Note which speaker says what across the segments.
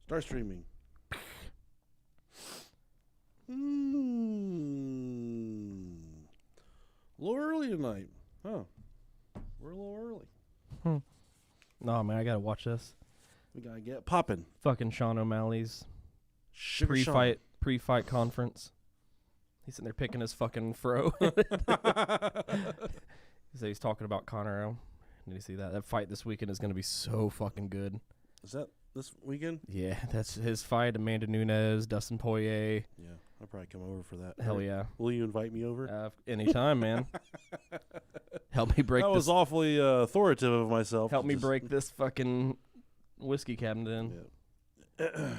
Speaker 1: Start streaming. A little early tonight. Huh. We're a little early.
Speaker 2: No, man, I gotta watch this.
Speaker 1: We gotta get popping.
Speaker 2: Fucking Sean O'Malley's
Speaker 1: Sugar
Speaker 2: pre-fight conference. He's sitting there picking his fucking fro. So he's talking about Conor. Did you see that? That fight this weekend is going to be so fucking good.
Speaker 1: Is that this weekend?
Speaker 2: Yeah, that's his fight. Amanda Nunes, Dustin Poirier.
Speaker 1: Yeah, I'll probably come over for that.
Speaker 2: Hell yeah.
Speaker 1: Will you invite me over?
Speaker 2: Anytime, man. Help me break
Speaker 1: that
Speaker 2: this.
Speaker 1: was awfully authoritative of myself.
Speaker 2: Help me break this fucking whiskey cabinet in.
Speaker 1: Yeah.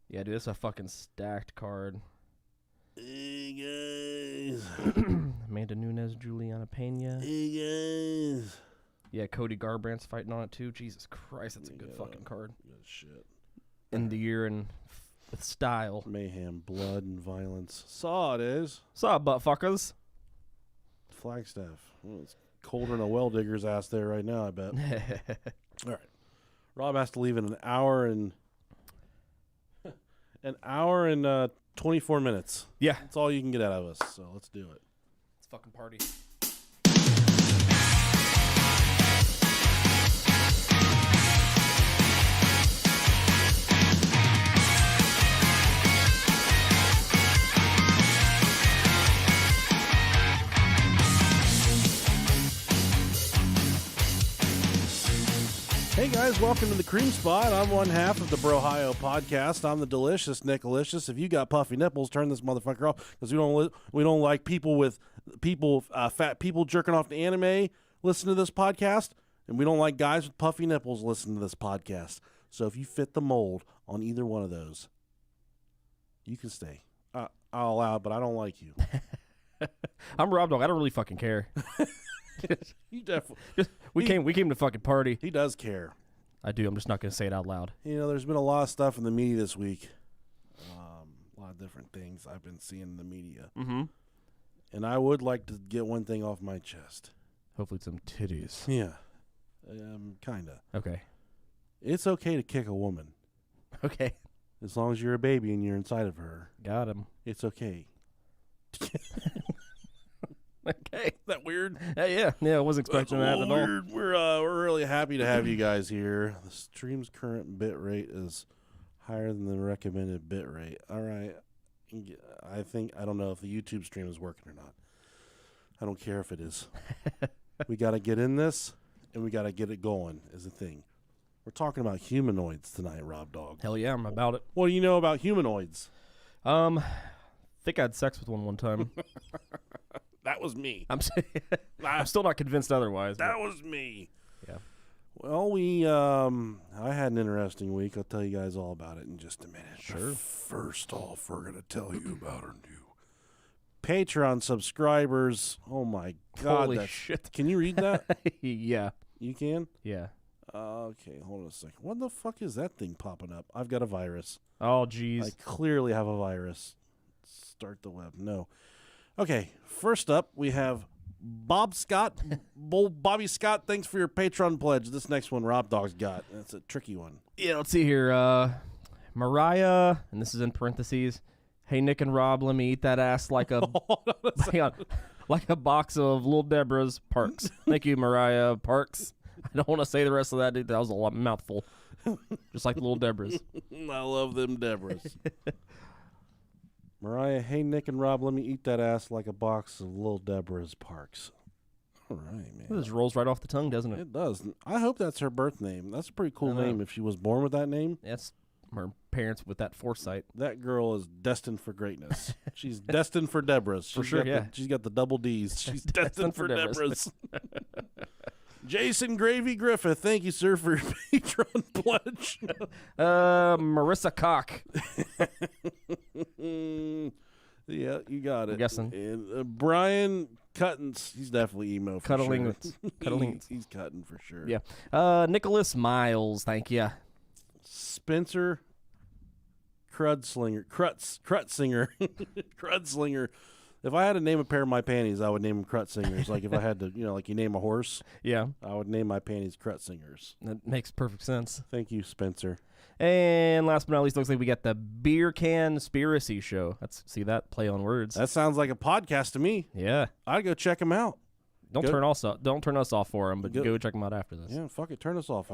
Speaker 2: Yeah, dude, it's a fucking stacked card.
Speaker 1: Hey, guys.
Speaker 2: Amanda Nunes, Juliana Pena.
Speaker 1: Hey, guys.
Speaker 2: Yeah, Cody Garbrandt's fighting on it, too. Jesus Christ, that's a good fucking card.
Speaker 1: Good shit.
Speaker 2: End the year and with style.
Speaker 1: Mayhem, blood, and violence. Saw it is.
Speaker 2: Saw butt fuckers.
Speaker 1: Flagstaff. Well, it's colder than a well digger's ass there right now, I bet. All right. Rob has to leave in an hour and 24 minutes.
Speaker 2: Yeah.
Speaker 1: That's all you can get out of us, so let's do it.
Speaker 2: Let's fucking party.
Speaker 1: Hey guys, welcome to the Cream Spot. I'm one half of the Brohio podcast. I'm the delicious Nickalicious. If you got puffy nipples, turn this motherfucker off because we don't like fat people jerking off to anime. Listen to this podcast, and we don't like guys with puffy nipples. Listen to this podcast. So if you fit the mold on either one of those, you can stay. I'll allow it, but I don't like you.
Speaker 2: I'm Rob Dog. I don't really fucking care.
Speaker 1: You definitely.
Speaker 2: We came to fucking party.
Speaker 1: He does care.
Speaker 2: I do. I'm just not gonna say it out loud.
Speaker 1: You know, there's been a lot of stuff in the media this week. A lot of different things I've been seeing in the media.
Speaker 2: Mm-hmm.
Speaker 1: And I would like to get one thing off my chest.
Speaker 2: Hopefully some titties.
Speaker 1: Yeah. Kinda.
Speaker 2: Okay.
Speaker 1: It's okay to kick a woman.
Speaker 2: Okay.
Speaker 1: As long as you're a baby and you're inside of her.
Speaker 2: Got him.
Speaker 1: It's okay.
Speaker 2: Okay.
Speaker 1: That weird?
Speaker 2: Yeah. I wasn't expecting that at all.
Speaker 1: We're really happy to have you guys here. The stream's current bit rate is higher than the recommended bit rate. All right. I don't know if the YouTube stream is working or not. I don't care if it is. We got to get in this, and we got to get it going is the thing. We're talking about humanoids tonight, Rob Dog.
Speaker 2: Hell yeah, I'm about it.
Speaker 1: What do you know about humanoids?
Speaker 2: Think I had sex with one time.
Speaker 1: That was me.
Speaker 2: I'm still not convinced otherwise.
Speaker 1: That was me.
Speaker 2: Yeah.
Speaker 1: Well, I had an interesting week. I'll tell you guys all about it in just a minute.
Speaker 2: Sure.
Speaker 1: But first off, we're going to tell you about our new Patreon subscribers. Oh, my God.
Speaker 2: Holy shit.
Speaker 1: Can you read that?
Speaker 2: Yeah.
Speaker 1: You can?
Speaker 2: Yeah.
Speaker 1: Okay, hold on a second. What the fuck is that thing popping up? I've got a virus.
Speaker 2: Oh, jeez.
Speaker 1: I clearly have a virus. Start the web. No. Okay, first up, we have Bob Scott. Bobby Scott, thanks for your Patreon pledge. This next one Rob Dog's got. That's a tricky one.
Speaker 2: Yeah, let's see here. Mariah, and this is in parentheses. Hey, Nick and Rob, let me eat that ass like a hang on, like a box of Little Deborah's Parks. Thank you, Mariah Parks. I don't want to say the rest of that, dude. That was a mouthful. Just like the Little Deborah's.
Speaker 1: I love them Deborah's. Mariah, hey, Nick and Rob, let me eat that ass like a box of Little Deborah's Parks. All right, man.
Speaker 2: It just rolls right off the tongue, doesn't it?
Speaker 1: It does. I hope that's her birth name. That's a pretty cool name if she was born with that name.
Speaker 2: That's her parents with that foresight.
Speaker 1: That girl is destined for greatness. She's destined for Deborah's.
Speaker 2: For sure, yeah.
Speaker 1: She's got the double D's. She's destined for Deborah's. Jason Gravy Griffith, thank you, sir, for your Patreon pledge.
Speaker 2: Marissa Cock.
Speaker 1: Yeah, you got it.
Speaker 2: I'm guessing.
Speaker 1: And Brian Cuttins, he's definitely emo for
Speaker 2: Cuddling
Speaker 1: sure. He's cutting for sure.
Speaker 2: Yeah. Nicholas Miles, thank you.
Speaker 1: Spencer Crutsinger. Crutsinger. If I had to name a pair of my panties, I would name them Crut Singers. Like if I had to, like you name a horse,
Speaker 2: Yeah,
Speaker 1: I would name my panties Crut Singers.
Speaker 2: that makes perfect sense.
Speaker 1: Thank you, Spencer.
Speaker 2: And last but not least, looks like we got the Beer Can Conspiracy Show. See that play on words.
Speaker 1: That sounds like a podcast to me.
Speaker 2: Yeah.
Speaker 1: I'd go check them out.
Speaker 2: Don't turn us off for them, but go check them out after this.
Speaker 1: Yeah, fuck it. Turn us off.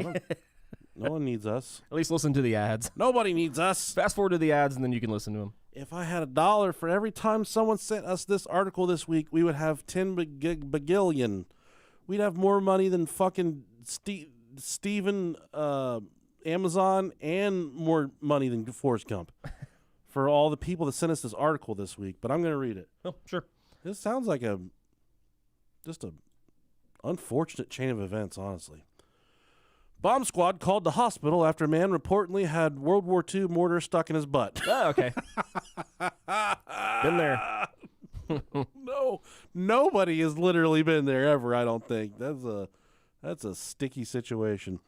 Speaker 1: No one needs us.
Speaker 2: At least listen to the ads.
Speaker 1: Nobody needs us.
Speaker 2: Fast forward to the ads, and then you can listen to them.
Speaker 1: If I had $1 for every time someone sent us this article this week, we would have 10 bagillion. We'd have more money than fucking Steven Amazon and more money than Forrest Gump for all the people that sent us this article this week. But I'm going to read it.
Speaker 2: Oh, sure.
Speaker 1: This sounds like just a unfortunate chain of events, honestly. Bomb squad called the hospital after a man reportedly had World War II mortar stuck in his butt.
Speaker 2: Oh, okay. Been there.
Speaker 1: No, nobody has literally been there ever, I don't think. That's a sticky situation.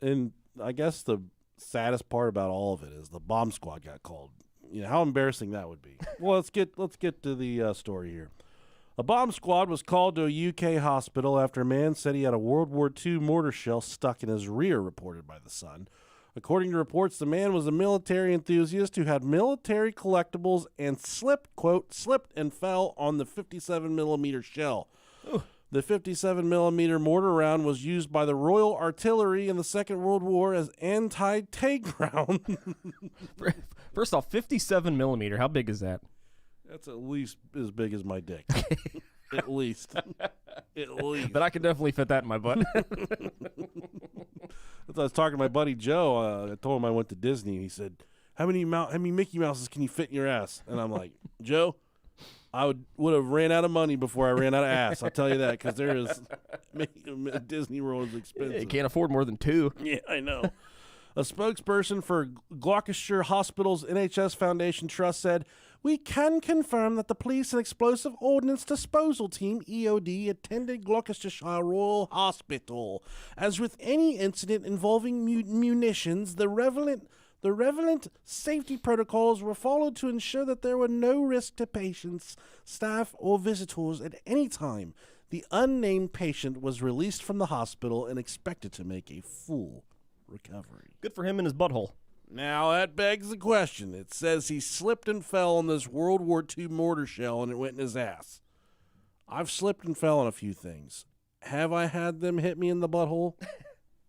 Speaker 1: And I guess the saddest part about all of it is the bomb squad got called. How embarrassing that would be. Well, let's get to the story here. A bomb squad was called to a UK hospital after a man said he had a World War II mortar shell stuck in his rear, reported by The Sun. According to reports, the man was a military enthusiast who had military collectibles and slipped and fell on the 57mm shell. Ooh. The 57mm mortar round was used by the Royal Artillery in the Second World War as anti-tank round.
Speaker 2: First off, 57mm, how big is that?
Speaker 1: That's at least as big as my dick. At least. At least.
Speaker 2: But I could definitely fit that in my butt.
Speaker 1: I was talking to my buddy Joe. I told him I went to Disney. He said, how many Mickey Mouses can you fit in your ass? And I'm like, Joe, I would have ran out of money before I ran out of ass. I'll tell you that, because Disney World is expensive.
Speaker 2: Yeah, you can't afford more than 2.
Speaker 1: Yeah, I know. A spokesperson for Gloucestershire Hospital's NHS Foundation Trust said, we can confirm that the Police and Explosive Ordnance Disposal Team, EOD, attended Gloucestershire Royal Hospital. As with any incident involving munitions, the relevant safety protocols were followed to ensure that there were no risk to patients, staff, or visitors at any time. The unnamed patient was released from the hospital and expected to make a full recovery.
Speaker 2: Good for him in his butthole.
Speaker 1: Now, that begs the question. It says he slipped and fell on this World War II mortar shell and it went in his ass. I've slipped and fell on a few things. Have I had them hit me in the butthole?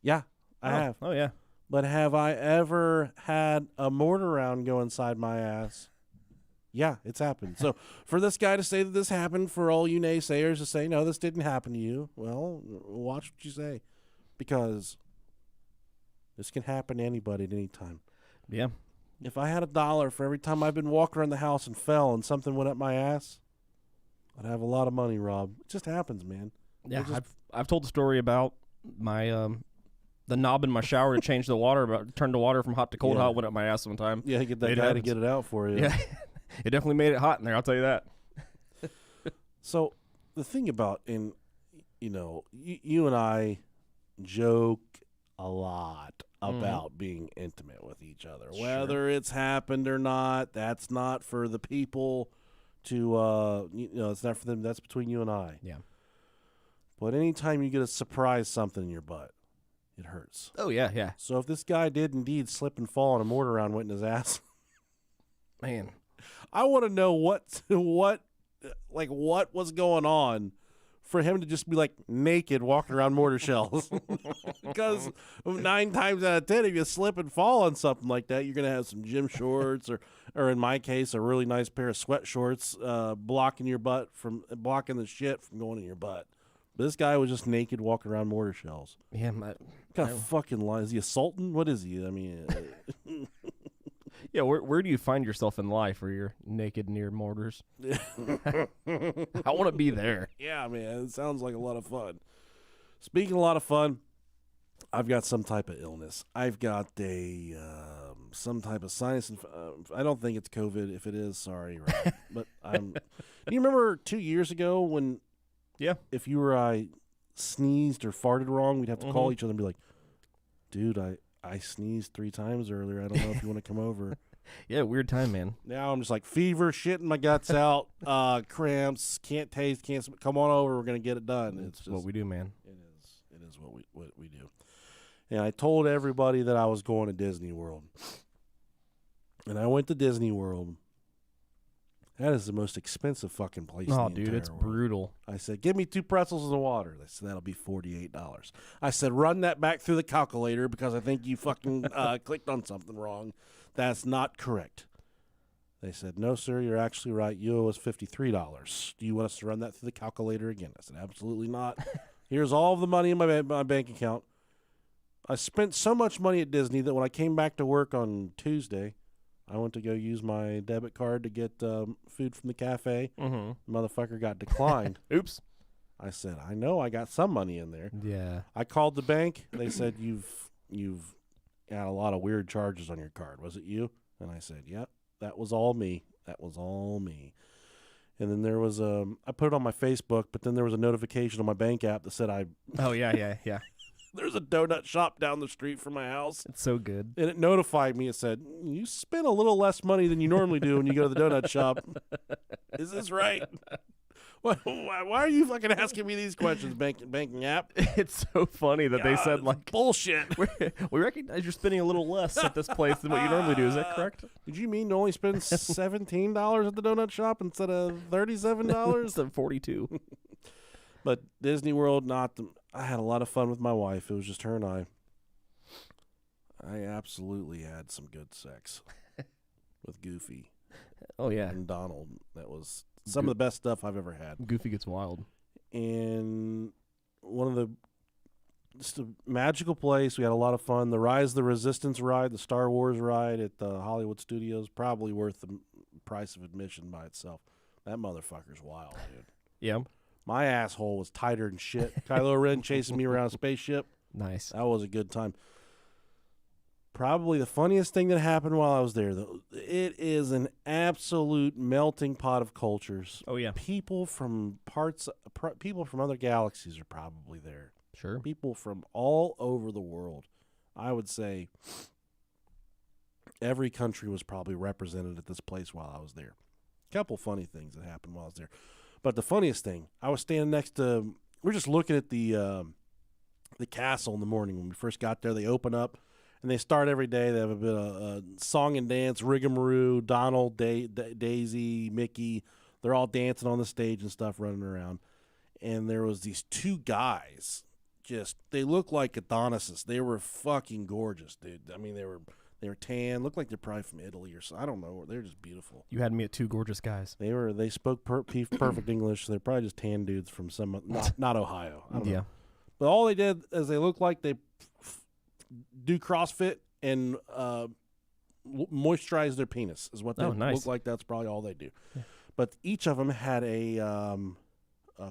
Speaker 1: Yeah, I have.
Speaker 2: Oh, yeah.
Speaker 1: But have I ever had a mortar round go inside my ass? Yeah, it's happened. So for this guy to say that this happened, for all you naysayers to say, no, this didn't happen to you, well, watch what you say. Because this can happen to anybody at any time.
Speaker 2: Yeah.
Speaker 1: If I had $1 for every time I've been walking around the house and fell and something went up my ass, I'd have a lot of money, Rob. It just happens, man.
Speaker 2: Yeah, I've told the story about my the knob in my shower to change the water, turn the water from hot to cold. How it went up my ass one time.
Speaker 1: Yeah, get that guy to get it out for you.
Speaker 2: Yeah, it definitely made it hot in there. I'll tell you that.
Speaker 1: So the thing about, you and I joke a lot about being intimate with each other. Sure. Whether it's happened or not, that's not for the people to, it's not for them. That's between you and I.
Speaker 2: Yeah.
Speaker 1: But anytime you get a surprise something in your butt, it hurts.
Speaker 2: Oh, yeah, yeah.
Speaker 1: So if this guy did indeed slip and fall and a mortar round went in his ass,
Speaker 2: man,
Speaker 1: I want to know what was going on for him to just be like naked walking around mortar shells. Because 9 times out of 10, if you slip and fall on something like that, you're going to have some gym shorts or in my case, a really nice pair of sweat shorts blocking the shit from going in your butt. But this guy was just naked walking around mortar shells.
Speaker 2: Yeah,
Speaker 1: what kind of fucking lie? Is he assaulting? What is he? I mean,
Speaker 2: yeah. Where do you find yourself in life where you're naked near mortars? I want to be there.
Speaker 1: Yeah, man. It sounds like a lot of fun. Speaking of a lot of fun, I've got some type of illness. I've got some type of sinus. I don't think it's COVID. If it is, sorry, Rob. But do you remember 2 years ago when?
Speaker 2: Yeah.
Speaker 1: If you or I sneezed or farted wrong, we'd have to call each other and be like, dude, I sneezed 3 times earlier. I don't know if you want to come over.
Speaker 2: Yeah, weird time, man.
Speaker 1: Now I'm just like fever, shitting my guts out, cramps, can't taste, come on over, we're going to get it done. It's just
Speaker 2: what we do, man.
Speaker 1: It is what we do. And I told everybody that I was going to Disney World. And I went to Disney World. That is the most expensive fucking place in the entire
Speaker 2: it's
Speaker 1: world.
Speaker 2: brutal.
Speaker 1: I said, give me 2 pretzels and a water. They said, that'll be $48. I said, run that back through the calculator because I think you fucking clicked on something wrong. That's not correct. They said, no, sir, you're actually right. You owe us $53. Do you want us to run that through the calculator again? I said, absolutely not. Here's all of the money in my bank account. I spent so much money at Disney that when I came back to work on Tuesday, I went to go use my debit card to get food from the cafe.
Speaker 2: Mm-hmm.
Speaker 1: Motherfucker got declined.
Speaker 2: Oops.
Speaker 1: I said, I know I got some money in there.
Speaker 2: Yeah.
Speaker 1: I called the bank. They said, you've got a lot of weird charges on your card. Was it you? And I said, yep, that was all me. That was all me. And then there was I put it on my Facebook, but then there was a notification on my bank app that said
Speaker 2: Oh, yeah.
Speaker 1: there's a donut shop down the street from my house.
Speaker 2: It's so good.
Speaker 1: And it notified me. It said, you spend a little less money than you normally do when you go to the donut shop. Is this right? Why are you fucking asking me these questions, banking app?
Speaker 2: It's so funny that they said, like,
Speaker 1: bullshit.
Speaker 2: we recognize you're spending a little less at this place than what you normally do. Is that correct?
Speaker 1: Did you mean to only spend $17 at the donut shop instead of $37?
Speaker 2: It's at 42.
Speaker 1: But Disney World, I had a lot of fun with my wife. It was just her and I. I absolutely had some good sex with Goofy.
Speaker 2: Oh, yeah.
Speaker 1: And Donald. That was some of the best stuff I've ever had.
Speaker 2: Goofy gets wild.
Speaker 1: And just a magical place. We had a lot of fun. The Rise of the Resistance ride, the Star Wars ride at the Hollywood Studios, probably worth the price of admission by itself. That motherfucker's wild, dude.
Speaker 2: Yeah.
Speaker 1: My asshole was tighter than shit. Kylo Ren chasing me around a spaceship.
Speaker 2: Nice.
Speaker 1: That was a good time. Probably the funniest thing that happened while I was there, though. It is an absolute melting pot of cultures.
Speaker 2: Oh, yeah.
Speaker 1: People from other galaxies are probably there.
Speaker 2: Sure.
Speaker 1: People from all over the world. I would say every country was probably represented at this place while I was there. A couple funny things that happened while I was there. But the funniest thing, I was standing next to, we're just looking at the castle in the morning. When we first got there, they open up, and they start every day. They have a bit of song and dance, rigmarole, Donald, Daisy, Mickey. They're all dancing on the stage and stuff, running around. And there was these two guys, they looked like Adonises. They were fucking gorgeous, dude. I mean, they were tan, looked like they're probably from Italy or something. I don't know. They're just beautiful.
Speaker 2: You had me at two gorgeous guys.
Speaker 1: They spoke perfect English. They're probably just tan dudes from not Ohio. I don't know. But all they did is they looked like they do CrossFit and moisturize their penis is what they look like. That's probably all they do. Yeah. But each of them had a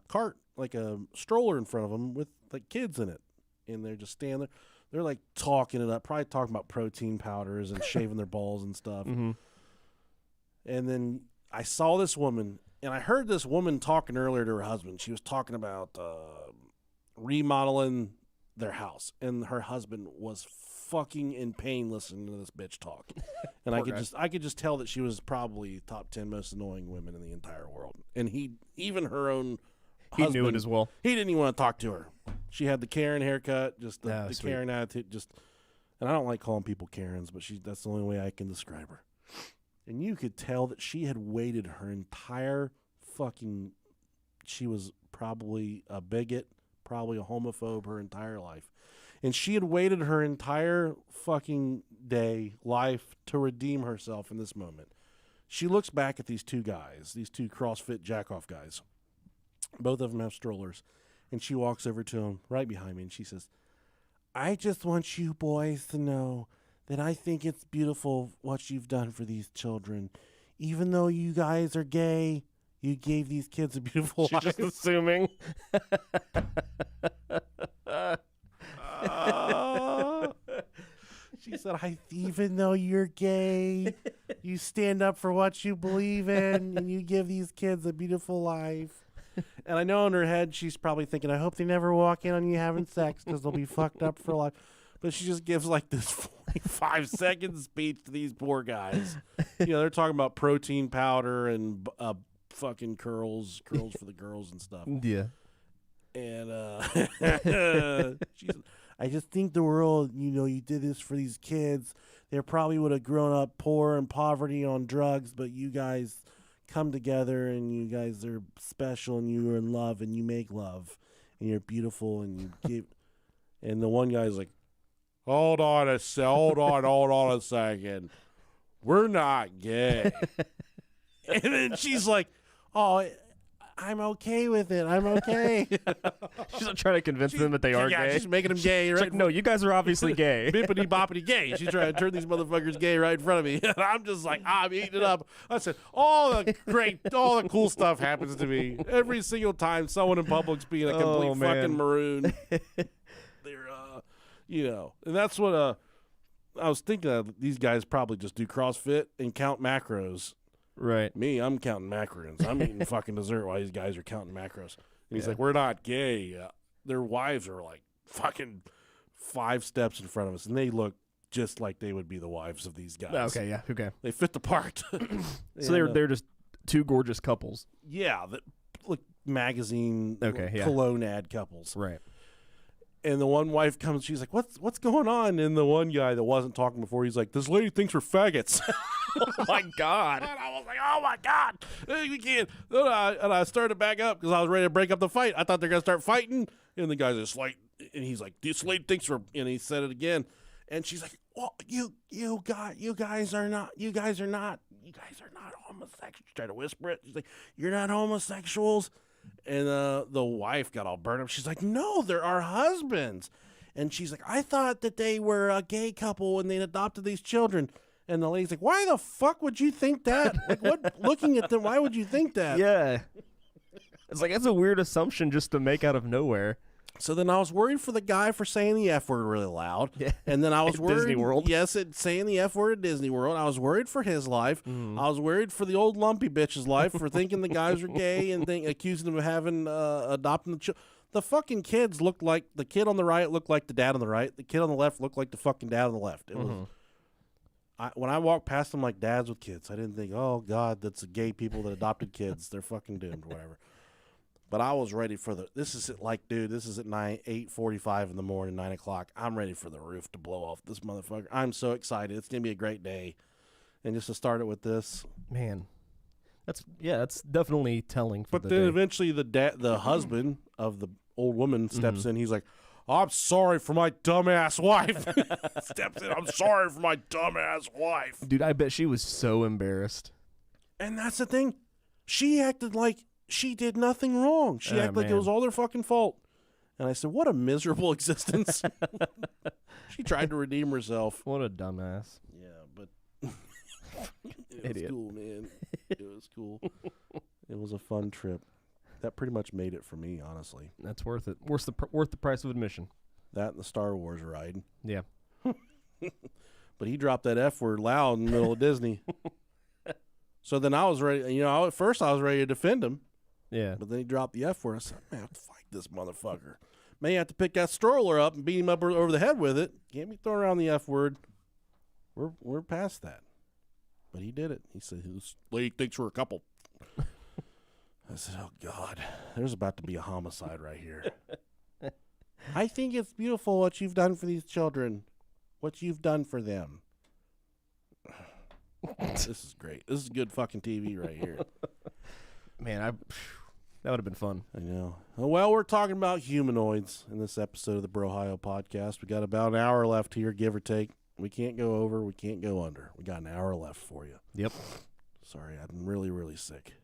Speaker 1: cart, like a stroller in front of them with like kids in it, and they're just standing there. They're like talking it up, probably talking about protein powders and shaving their balls and stuff.
Speaker 2: Mm-hmm.
Speaker 1: And then I saw this woman, and I heard this woman talking earlier to her husband. She was talking about remodeling their house, and her husband was fucking in pain listening to this bitch talk. And I could just tell that she was probably top 10 most annoying women in the entire world. And even her own husband,
Speaker 2: he knew it as well.
Speaker 1: He didn't even want to talk to her. She had the Karen haircut, just the Karen attitude, and I don't like calling people Karens, but that's the only way I can describe her. And you could tell that she had waited her entire she was probably a bigot, probably a homophobe her entire life. And she had waited her entire fucking life to redeem herself in this moment. She looks back at these two guys, these two CrossFit jack-off guys. Both of them have strollers. And she walks over to him right behind me, and she says, I just want you boys to know that I think it's beautiful what you've done for these children. Even though you guys are gay, you gave these kids a beautiful life.
Speaker 2: She's just assuming.
Speaker 1: She said, even though you're gay, you stand up for what you believe in, and you give these kids a beautiful life. And I know in her head she's probably thinking, I hope they never walk in on you having sex because they'll be fucked up for life. But she just gives like this 5-second speech to these poor guys. They're talking about protein powder and fucking curls for the girls and stuff.
Speaker 2: Yeah.
Speaker 1: And I just think the world, you did this for these kids. They probably would have grown up poor and poverty on drugs, but you guys come together and you guys are special and you are in love and you make love and you're beautiful and you give. And the one guy's like, hold on a second. We're not gay. And then she's like, oh, I'm okay with it. I'm okay.
Speaker 2: She's not trying to convince them that they are gay.
Speaker 1: She's making them gay.
Speaker 2: Right? Like, no, you guys are obviously gay.
Speaker 1: Bippity boppity gay. She's trying to turn these motherfuckers gay right in front of me. And I'm just like, I'm eating it up. I said, all the cool stuff happens to me every single time someone in public's being a complete fucking maroon. They're, and that's what I was thinking of. These guys probably just do CrossFit and count macros.
Speaker 2: Right.
Speaker 1: Me, I'm counting macros. I'm eating fucking dessert while these guys are counting macros. And he's like, we're not gay. Their wives are like fucking 5 steps in front of us, and they look just like they would be the wives of these guys.
Speaker 2: Okay, yeah, okay.
Speaker 1: They fit the part.
Speaker 2: So they're just 2 gorgeous couples.
Speaker 1: Yeah, like magazine cologne ad couples.
Speaker 2: Right.
Speaker 1: And the one wife comes, she's like, what's going on? And the one guy that wasn't talking before, he's like, this lady thinks we're faggots.
Speaker 2: Oh, my God.
Speaker 1: And I was like, oh, my God. We can't. And I started back up because I was ready to break up the fight. I thought they were going to start fighting. And the guy's just like, and he's like, this lady thinks we're, and he said it again. And she's like, well, you guys are not homosexuals. She tried to whisper it. She's like, you're not homosexuals. And the wife got all burned up. She's like, no, they're our husbands. And she's like, I thought that they were a gay couple and they adopted these children. And the lady's like, why the fuck would you think that? Like, what? Looking at them, why would you think that?
Speaker 2: Yeah. It's like, that's a weird assumption just to make out of nowhere.
Speaker 1: So then I was worried for the guy for saying the F word really loud.
Speaker 2: Yeah.
Speaker 1: And then I was worried.
Speaker 2: Disney World.
Speaker 1: Yes, saying the F word at Disney World. I was worried for his life. I was worried for the old lumpy bitch's life for thinking the guys were gay and accusing them of having adopting the children. The fucking kids looked like the kid on the right looked like the dad on the right. The kid on the left looked like the fucking dad on the left. It was. When I walked past them like dads with kids, I didn't think, oh God, that's the gay people that adopted kids. They're fucking doomed, whatever. But I was ready for this is at 8:45 in the morning, 9 o'clock. I'm ready for the roof to blow off this motherfucker. I'm so excited. It's going to be a great day. And just to start it with this.
Speaker 2: Man, that's definitely telling.
Speaker 1: But then eventually the husband of the old woman steps in. He's like, I'm sorry for my dumbass wife. Steps in. I'm sorry for my dumbass wife.
Speaker 2: Dude, I bet she was so embarrassed.
Speaker 1: And that's the thing. She acted like she did nothing wrong. She acted like it was all their fucking fault. And I said, what a miserable existence. She tried to redeem herself.
Speaker 2: What a dumbass.
Speaker 1: Yeah, but it was cool, man. It was cool. It was a fun trip. That pretty much made it for me, honestly.
Speaker 2: That's worth it. Worth the price of admission.
Speaker 1: That and the Star Wars ride.
Speaker 2: Yeah.
Speaker 1: But he dropped that F word loud in the middle of Disney. So then I was ready. At first I was ready to defend him.
Speaker 2: Yeah.
Speaker 1: But then he dropped the F word. I said, I have to fight this motherfucker. May have to pick that stroller up and beat him up over the head with it. Can't be throwing around the F word. We're past that. But he did it. He said, this lady thinks we're a couple. I said, oh, God, there's about to be a homicide right here. I think it's beautiful what you've done for these children, what you've done for them. This is great. This is good fucking TV right here.
Speaker 2: Man, that would have been fun.
Speaker 1: I know. Well, we're talking about humanoids in this episode of the Brohio podcast. We got about an hour left here, give or take. We can't go over. We can't go under. We got an hour left for you.
Speaker 2: Yep.
Speaker 1: Sorry, I'm really, really sick.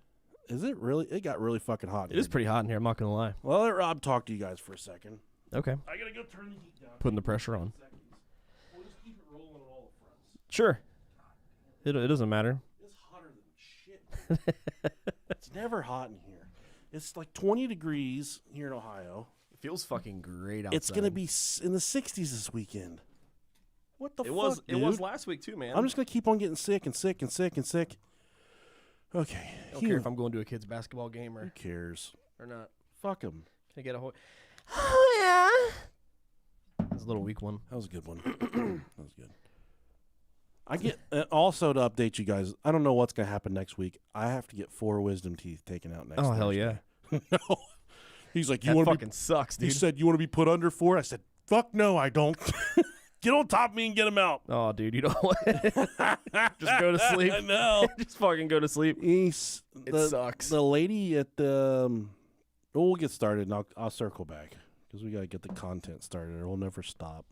Speaker 1: Is it really? It got really fucking hot.
Speaker 2: It is pretty hot in here. I'm not gonna lie.
Speaker 1: Well, let Rob talk to you guys for a second.
Speaker 2: Okay.
Speaker 1: I gotta go turn the heat down.
Speaker 2: Putting the pressure on.
Speaker 1: We'll just keep it rolling on all the fronts.
Speaker 2: Sure. It doesn't matter.
Speaker 1: It's hotter than shit. It's never hot in here. It's like 20 degrees here in Ohio.
Speaker 2: It feels fucking great outside.
Speaker 1: It's gonna be in the 60s this weekend. What the fuck, dude?
Speaker 2: It was last week too, man.
Speaker 1: I'm just gonna keep on getting sick and sick and sick and sick. Okay.
Speaker 2: I don't care if I'm going to a kid's basketball game
Speaker 1: Who cares?
Speaker 2: or not.
Speaker 1: Fuck him.
Speaker 2: Can I get a Oh, yeah. That was a little weak one.
Speaker 1: That was a good one. That was good. I get also to update you guys. I don't know what's gonna happen next week. I have to get 4 wisdom teeth taken out next.
Speaker 2: Oh hell yeah!
Speaker 1: No. He's like, you
Speaker 2: That
Speaker 1: want to
Speaker 2: fucking sucks, dude.
Speaker 1: He said, you want to be put under for it? I said, fuck no, I don't. Get on top of me and get him out.
Speaker 2: Oh, dude, you don't just go to sleep.
Speaker 1: I know.
Speaker 2: Just fucking go to sleep. It sucks.
Speaker 1: The lady at the we'll get started and I'll circle back because we got to get the content started or we'll never stop.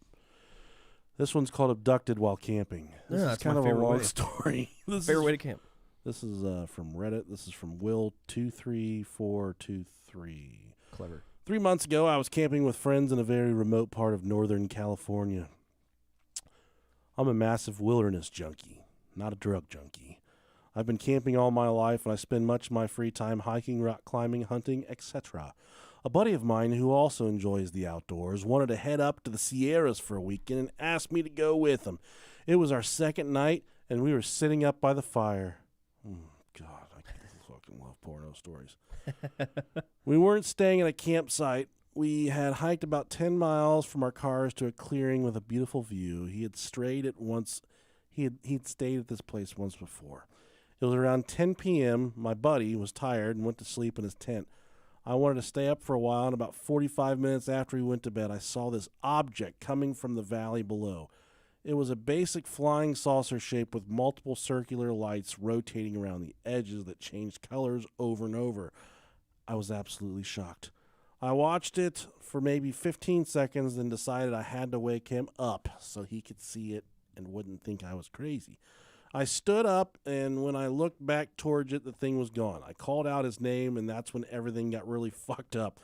Speaker 1: This one's called Abducted While Camping. This is kind of a long story.
Speaker 2: Favorite way to camp.
Speaker 1: This is from Reddit. This is from Will23423.
Speaker 2: Clever.
Speaker 1: 3 months ago, I was camping with friends in a very remote part of Northern California. I'm a massive wilderness junkie, not a drug junkie. I've been camping all my life, and I spend much of my free time hiking, rock climbing, hunting, etc. A buddy of mine who also enjoys the outdoors wanted to head up to the Sierras for a weekend and asked me to go with him. It was our second night, and we were sitting up by the fire. God, I fucking love porno stories. We weren't staying at a campsite. We had hiked about 10 miles from our cars to a clearing with a beautiful view. He'd stayed at this place once before. It was around 10 p.m. My buddy was tired and went to sleep in his tent. I wanted to stay up for a while, and about 45 minutes after he went to bed, I saw this object coming from the valley below. It was a basic flying saucer shape with multiple circular lights rotating around the edges that changed colors over and over. I was absolutely shocked. I watched it for maybe 15 seconds, then decided I had to wake him up so he could see it and wouldn't think I was crazy. I stood up, and when I looked back towards it, the thing was gone. I called out his name, and that's when everything got really fucked up.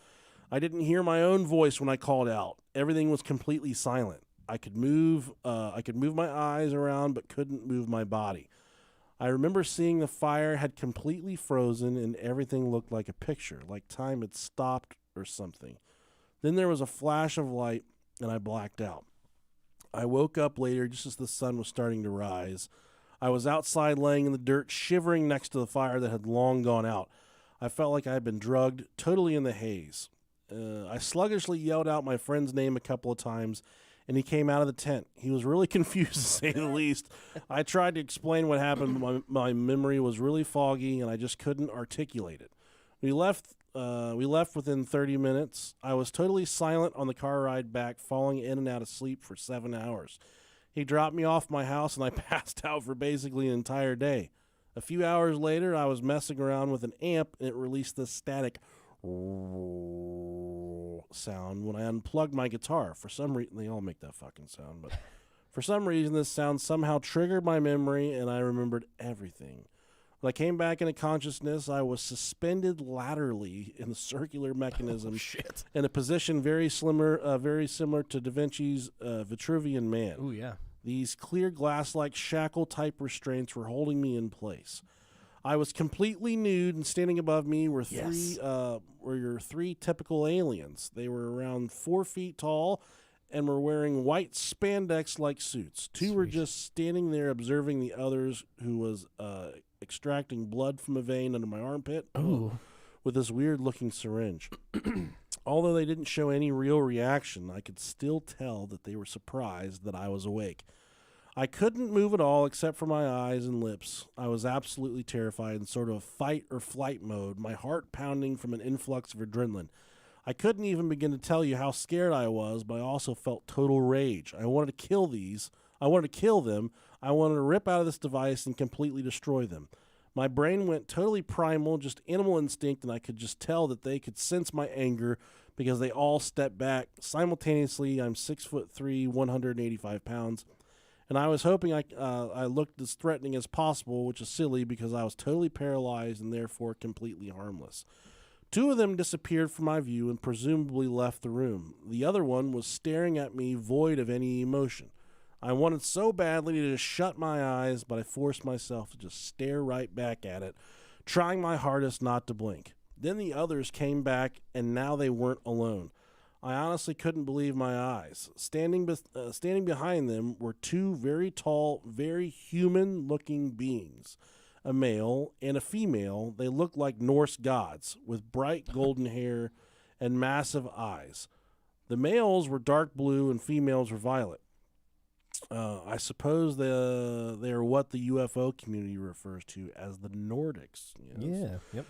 Speaker 1: I didn't hear my own voice when I called out. Everything was completely silent. I could move my eyes around, but couldn't move my body. I remember seeing the fire had completely frozen, and everything looked like a picture, like time had stopped or something. Then there was a flash of light, and I blacked out. I woke up later just as the sun was starting to rise. I was outside laying in the dirt, shivering next to the fire that had long gone out. I felt like I had been drugged, totally in the haze. I sluggishly yelled out my friend's name a couple of times, and he came out of the tent. He was really confused, to say the least. I tried to explain what happened, but my memory was really foggy, and I just couldn't articulate it. We left within 30 minutes. I was totally silent on the car ride back, falling in and out of sleep for 7 hours. He dropped me off my house, and I passed out for basically an entire day. A few hours later, I was messing around with an amp, and it released this static sound when I unplugged my guitar. For some reason, they all make that fucking sound, but for some reason, this sound somehow triggered my memory, and I remembered everything. When I came back into consciousness, I was suspended laterally in the circular mechanism in a position very similar to Da Vinci's Vitruvian Man.
Speaker 2: Ooh, yeah.
Speaker 1: These clear glass-like shackle-type restraints were holding me in place. I was completely nude, and standing above me were your three typical aliens. They were around 4 feet tall and were wearing white spandex-like suits. Two were just standing there observing the others, who was extracting blood from a vein under my armpit with this weird-looking syringe. Although they didn't show any real reaction, I could still tell that they were surprised that I was awake. I couldn't move at all except for my eyes and lips. I was absolutely terrified in sort of fight or flight mode, my heart pounding from an influx of adrenaline. I couldn't even begin to tell you how scared I was, but I also felt total rage. I wanted to kill these. I wanted to kill them. I wanted to rip out of this device and completely destroy them. My brain went totally primal, just animal instinct, and I could just tell that they could sense my anger because they all stepped back. Simultaneously, I'm 6'3", 185 pounds, and I was hoping I looked as threatening as possible, which is silly because I was totally paralyzed and therefore completely harmless. Two of them disappeared from my view and presumably left the room. The other one was staring at me, void of any emotion. I wanted so badly to just shut my eyes, but I forced myself to just stare right back at it, trying my hardest not to blink. Then the others came back, and now they weren't alone. I honestly couldn't believe my eyes. Standing behind them were two very tall, very human-looking beings, a male and a female. They looked like Norse gods, with bright golden hair and massive eyes. The males were dark blue and females were violet. I suppose they're what the UFO community refers to as the Nordics. Yes.
Speaker 2: Yeah. Yep.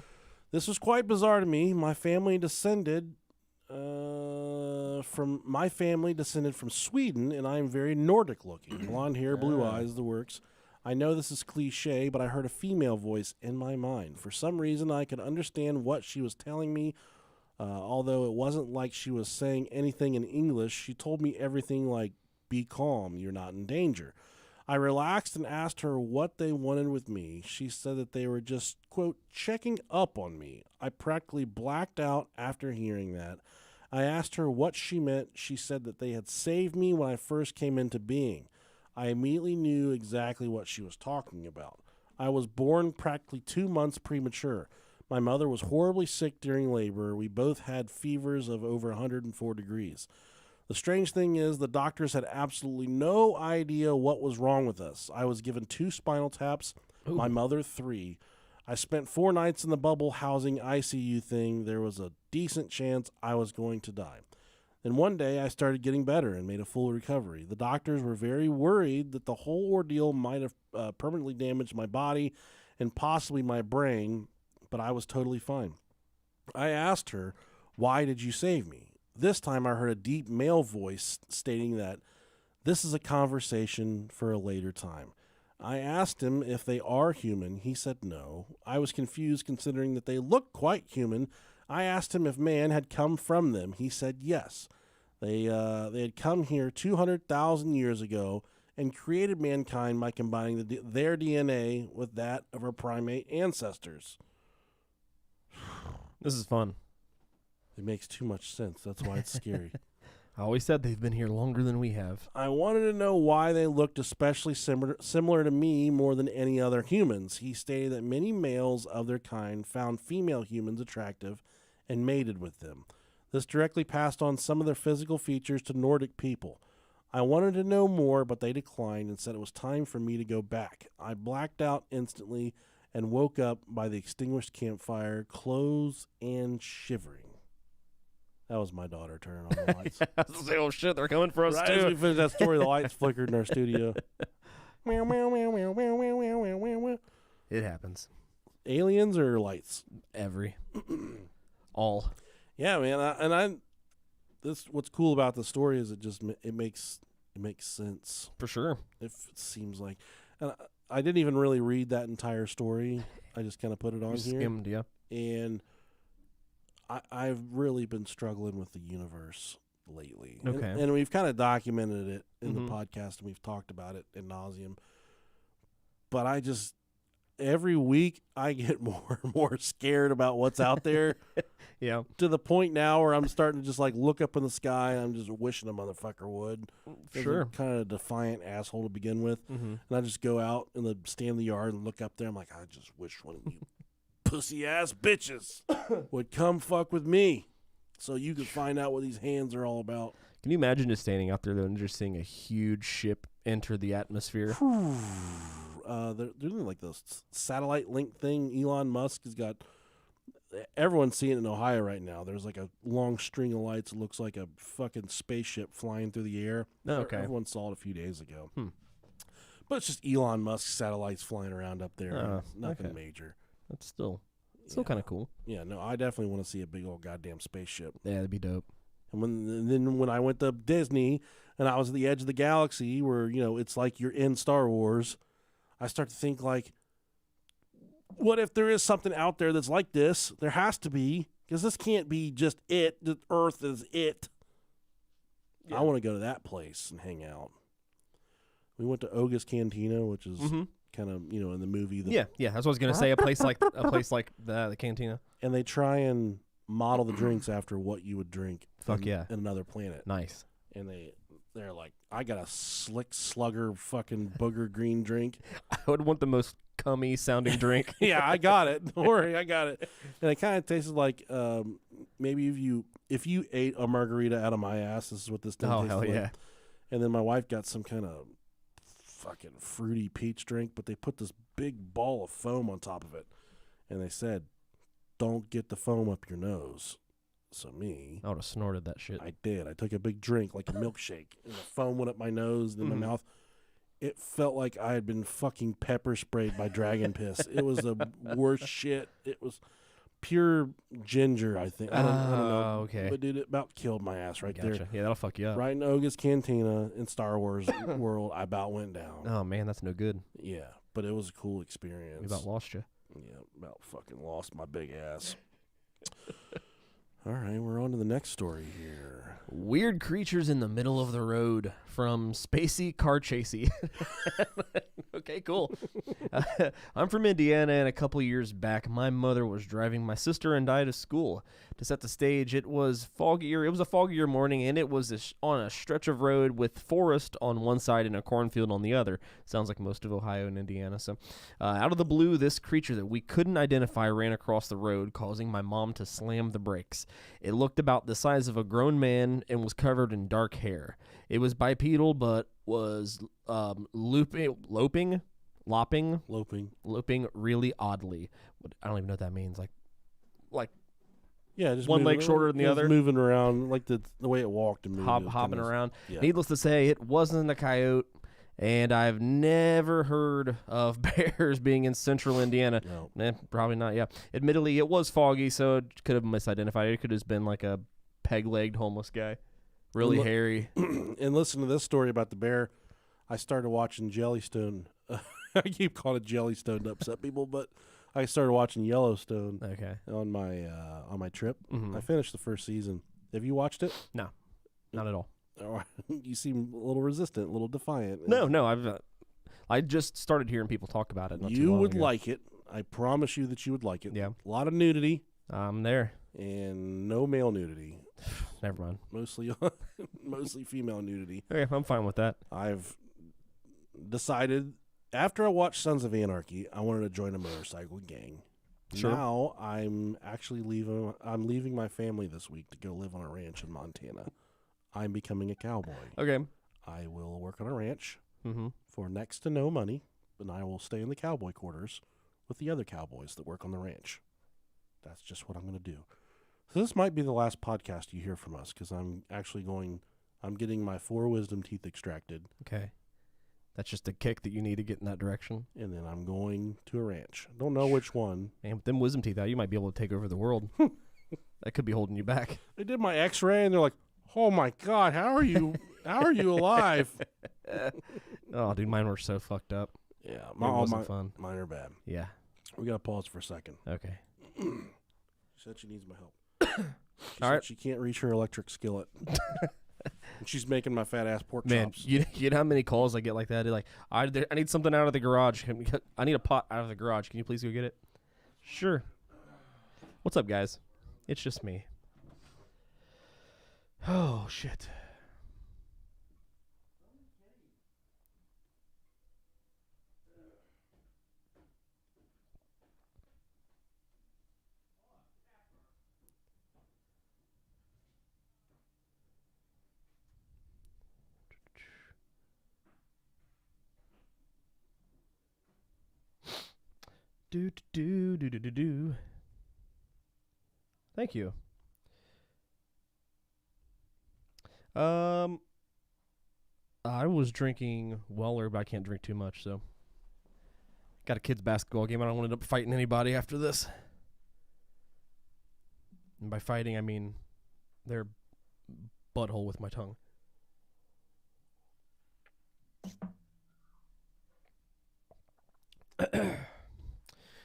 Speaker 1: This was quite bizarre to me. My family descended from Sweden, and I am very Nordic looking. Blonde hair, blue eyes, the works. I know this is cliche, but I heard a female voice in my mind. For some reason, I could understand what she was telling me, although it wasn't like she was saying anything in English. She told me everything like, be calm, you're not in danger. I relaxed and asked her what they wanted with me. She said that they were just, quote, checking up on me. I practically blacked out after hearing that. I asked her what she meant. She said that they had saved me when I first came into being. I immediately knew exactly what she was talking about. I was born practically 2 months premature. My mother was horribly sick during labor. We both had fevers of over 104 degrees. The strange thing is the doctors had absolutely no idea what was wrong with us. I was given 2 spinal taps, my mother 3. I spent 4 nights in the bubble housing ICU thing. There was a decent chance I was going to die. Then one day I started getting better and made a full recovery. The doctors were very worried that the whole ordeal might have permanently damaged my body and possibly my brain, but I was totally fine. I asked her, why did you save me? This time I heard a deep male voice stating that this is a conversation for a later time. I asked him if they are human. He said no. I was confused considering that they looked quite human. I asked him if man had come from them. He said yes. They had come here 200,000 years ago and created mankind by combining their DNA with that of our primate ancestors.
Speaker 2: This is fun.
Speaker 1: It makes too much sense. That's why it's scary.
Speaker 2: I always said they've been here longer than we have.
Speaker 1: I wanted to know why they looked especially similar to me more than any other humans. He stated that many males of their kind found female humans attractive and mated with them. This directly passed on some of their physical features to Nordic people. I wanted to know more, but they declined and said it was time for me to go back. I blacked out instantly and woke up by the extinguished campfire, clothes and shivering. That was my daughter turning on the lights.
Speaker 2: I was gonna say, oh shit, they're coming for us
Speaker 1: Right
Speaker 2: too.
Speaker 1: as we finished that story, the lights flickered in our studio. Meow, meow, meow, meow, meow, meow, meow, meow, meow, meow.
Speaker 2: It happens.
Speaker 1: Aliens or lights?
Speaker 2: Every. All.
Speaker 1: Yeah, man. This what's cool about the story is it makes sense.
Speaker 2: For sure.
Speaker 1: It seems like, and I didn't even really read that entire story. I just kind of put it on here.
Speaker 2: Skimmed, yeah.
Speaker 1: And I've really been struggling with the universe lately.
Speaker 2: Okay.
Speaker 1: And we've kind of documented it in the podcast, and we've talked about it ad nauseum. But every week I get more and more scared about what's out there.
Speaker 2: Yeah.
Speaker 1: To the point now where I'm starting to just like look up in the sky and I'm just wishing a motherfucker would.
Speaker 2: Sure.
Speaker 1: I'm kind of a defiant asshole to begin with. And I just go out and stand in the yard and look up there. I'm like, I just wish one of you pussy ass bitches would come fuck with me so you could find out what these hands are all about.
Speaker 2: Can you imagine just standing out there though and just seeing a huge ship enter the atmosphere?
Speaker 1: They're doing like this satellite link thing. Elon Musk has got. Everyone's seeing it in Ohio right now. There's like a long string of lights. It looks like a fucking spaceship flying through the air.
Speaker 2: Oh, okay.
Speaker 1: Everyone saw it a few days ago. But it's just Elon Musk satellites flying around up there. Nothing major.
Speaker 2: That's still kind of cool.
Speaker 1: Yeah, no, I definitely want to see a big old goddamn spaceship.
Speaker 2: Yeah, that'd be dope.
Speaker 1: And then when I went to Disney and I was at the edge of the galaxy where, it's like you're in Star Wars, I start to think like, what if there is something out there that's like this? There has to be, because this can't be just it. The Earth is it. Yeah. I want to go to that place and hang out. We went to Oga's Cantina, which is kind of, in the movie.
Speaker 2: Yeah. That's what I was gonna say. A place like the Cantina.
Speaker 1: And they try and model the drinks after what you would drink.
Speaker 2: Fuck
Speaker 1: in another planet.
Speaker 2: Nice.
Speaker 1: And they're like, I got a slick slugger fucking booger green drink.
Speaker 2: I would want the most cummy sounding drink.
Speaker 1: Yeah, I got it. Don't worry, I got it. And it kind of tasted like maybe if you ate a margarita out of my ass, this is what this thing tastes like. Oh, hell yeah. And then my wife got some kind of fucking fruity peach drink, but they put this big ball of foam on top of it. And they said, don't get the foam up your nose. So me,
Speaker 2: I would have snorted that shit.
Speaker 1: I did. I took a big drink, like a milkshake, and the foam went up my nose and in my mouth. It felt like I had been fucking pepper sprayed by dragon piss. It was the worst shit. It was pure ginger, I think. I don't know.
Speaker 2: Okay.
Speaker 1: But, dude, it about killed my ass right there.
Speaker 2: Yeah, that'll fuck you up.
Speaker 1: Right in Oga's Cantina in Star Wars world, I about went down.
Speaker 2: Oh, man, that's no good.
Speaker 1: Yeah, but it was a cool experience.
Speaker 2: We about lost you.
Speaker 1: Yeah, about fucking lost my big ass. All right, we're on to the next story here.
Speaker 2: Weird creatures in the middle of the road from Spacey Car Chasey. Okay, cool. I'm from Indiana, and a couple years back, my mother was driving my sister and I to school. To set the stage, it was foggier. It was a foggier morning, and it was on a stretch of road with forest on one side and a cornfield on the other. Sounds like most of Ohio and Indiana. So, out of the blue, this creature that we couldn't identify ran across the road, causing my mom to slam the brakes. It looked about the size of a grown man and was covered in dark hair. It was bipedal, but was looping really oddly. I don't even know what that means. Like
Speaker 1: yeah, just
Speaker 2: one leg
Speaker 1: moving,
Speaker 2: shorter than the other,
Speaker 1: moving around like the way it walked and moved,
Speaker 2: hopping around.
Speaker 1: Yeah.
Speaker 2: Needless to say, it wasn't a coyote. And I've never heard of bears being in central Indiana.
Speaker 1: No.
Speaker 2: Probably not, yeah. Admittedly, it was foggy, so it could have misidentified. It could have been like a peg-legged homeless guy. Really hairy.
Speaker 1: And listen to this story about the bear. I started watching Jellystone. I keep calling it Jellystone to upset people, but I started watching Yellowstone on my trip. I finished the first season. Have you watched it?
Speaker 2: No, not at all.
Speaker 1: You seem a little resistant, a little defiant.
Speaker 2: No, I just started hearing people talk about it.
Speaker 1: You would like it. I promise you that you would like it.
Speaker 2: Yeah.
Speaker 1: A lot of nudity.
Speaker 2: I'm there.
Speaker 1: And no male nudity.
Speaker 2: Never mind.
Speaker 1: Mostly female nudity.
Speaker 2: Okay, I'm fine with that.
Speaker 1: I've decided after I watched Sons of Anarchy, I wanted to join a motorcycle gang.
Speaker 2: Sure.
Speaker 1: Now I'm actually leaving my family this week to go live on a ranch in Montana. I'm becoming a cowboy.
Speaker 2: Okay.
Speaker 1: I will work on a ranch for next to no money, and I will stay in the cowboy quarters with the other cowboys that work on the ranch. That's just what I'm going to do. So this might be the last podcast you hear from us because I'm getting my 4 wisdom teeth extracted.
Speaker 2: Okay. That's just a kick that you need to get in that direction.
Speaker 1: And then I'm going to a ranch. Don't know which one.
Speaker 2: Man, with them wisdom teeth out, you might be able to take over the world. That could be holding you back.
Speaker 1: They did my x-ray and they're like, oh my God, how are you alive?
Speaker 2: Oh, dude, mine were so fucked up.
Speaker 1: Yeah,
Speaker 2: it wasn't fun.
Speaker 1: Mine are bad.
Speaker 2: Yeah.
Speaker 1: We got to pause for a second.
Speaker 2: Okay.
Speaker 1: She said she needs my help. She said she can't reach her electric skillet. And she's making my fat ass pork chops.
Speaker 2: You know how many calls I get like that? They're like, I need something out of the garage. I need a pot out of the garage. Can you please go get it? Sure. What's up, guys? It's just me. Oh, shit. Do. Thank you. I was drinking Weller, but I can't drink too much, so got a kids basketball game. I don't want to end up fighting anybody after this. And by fighting, I mean their butthole with my tongue.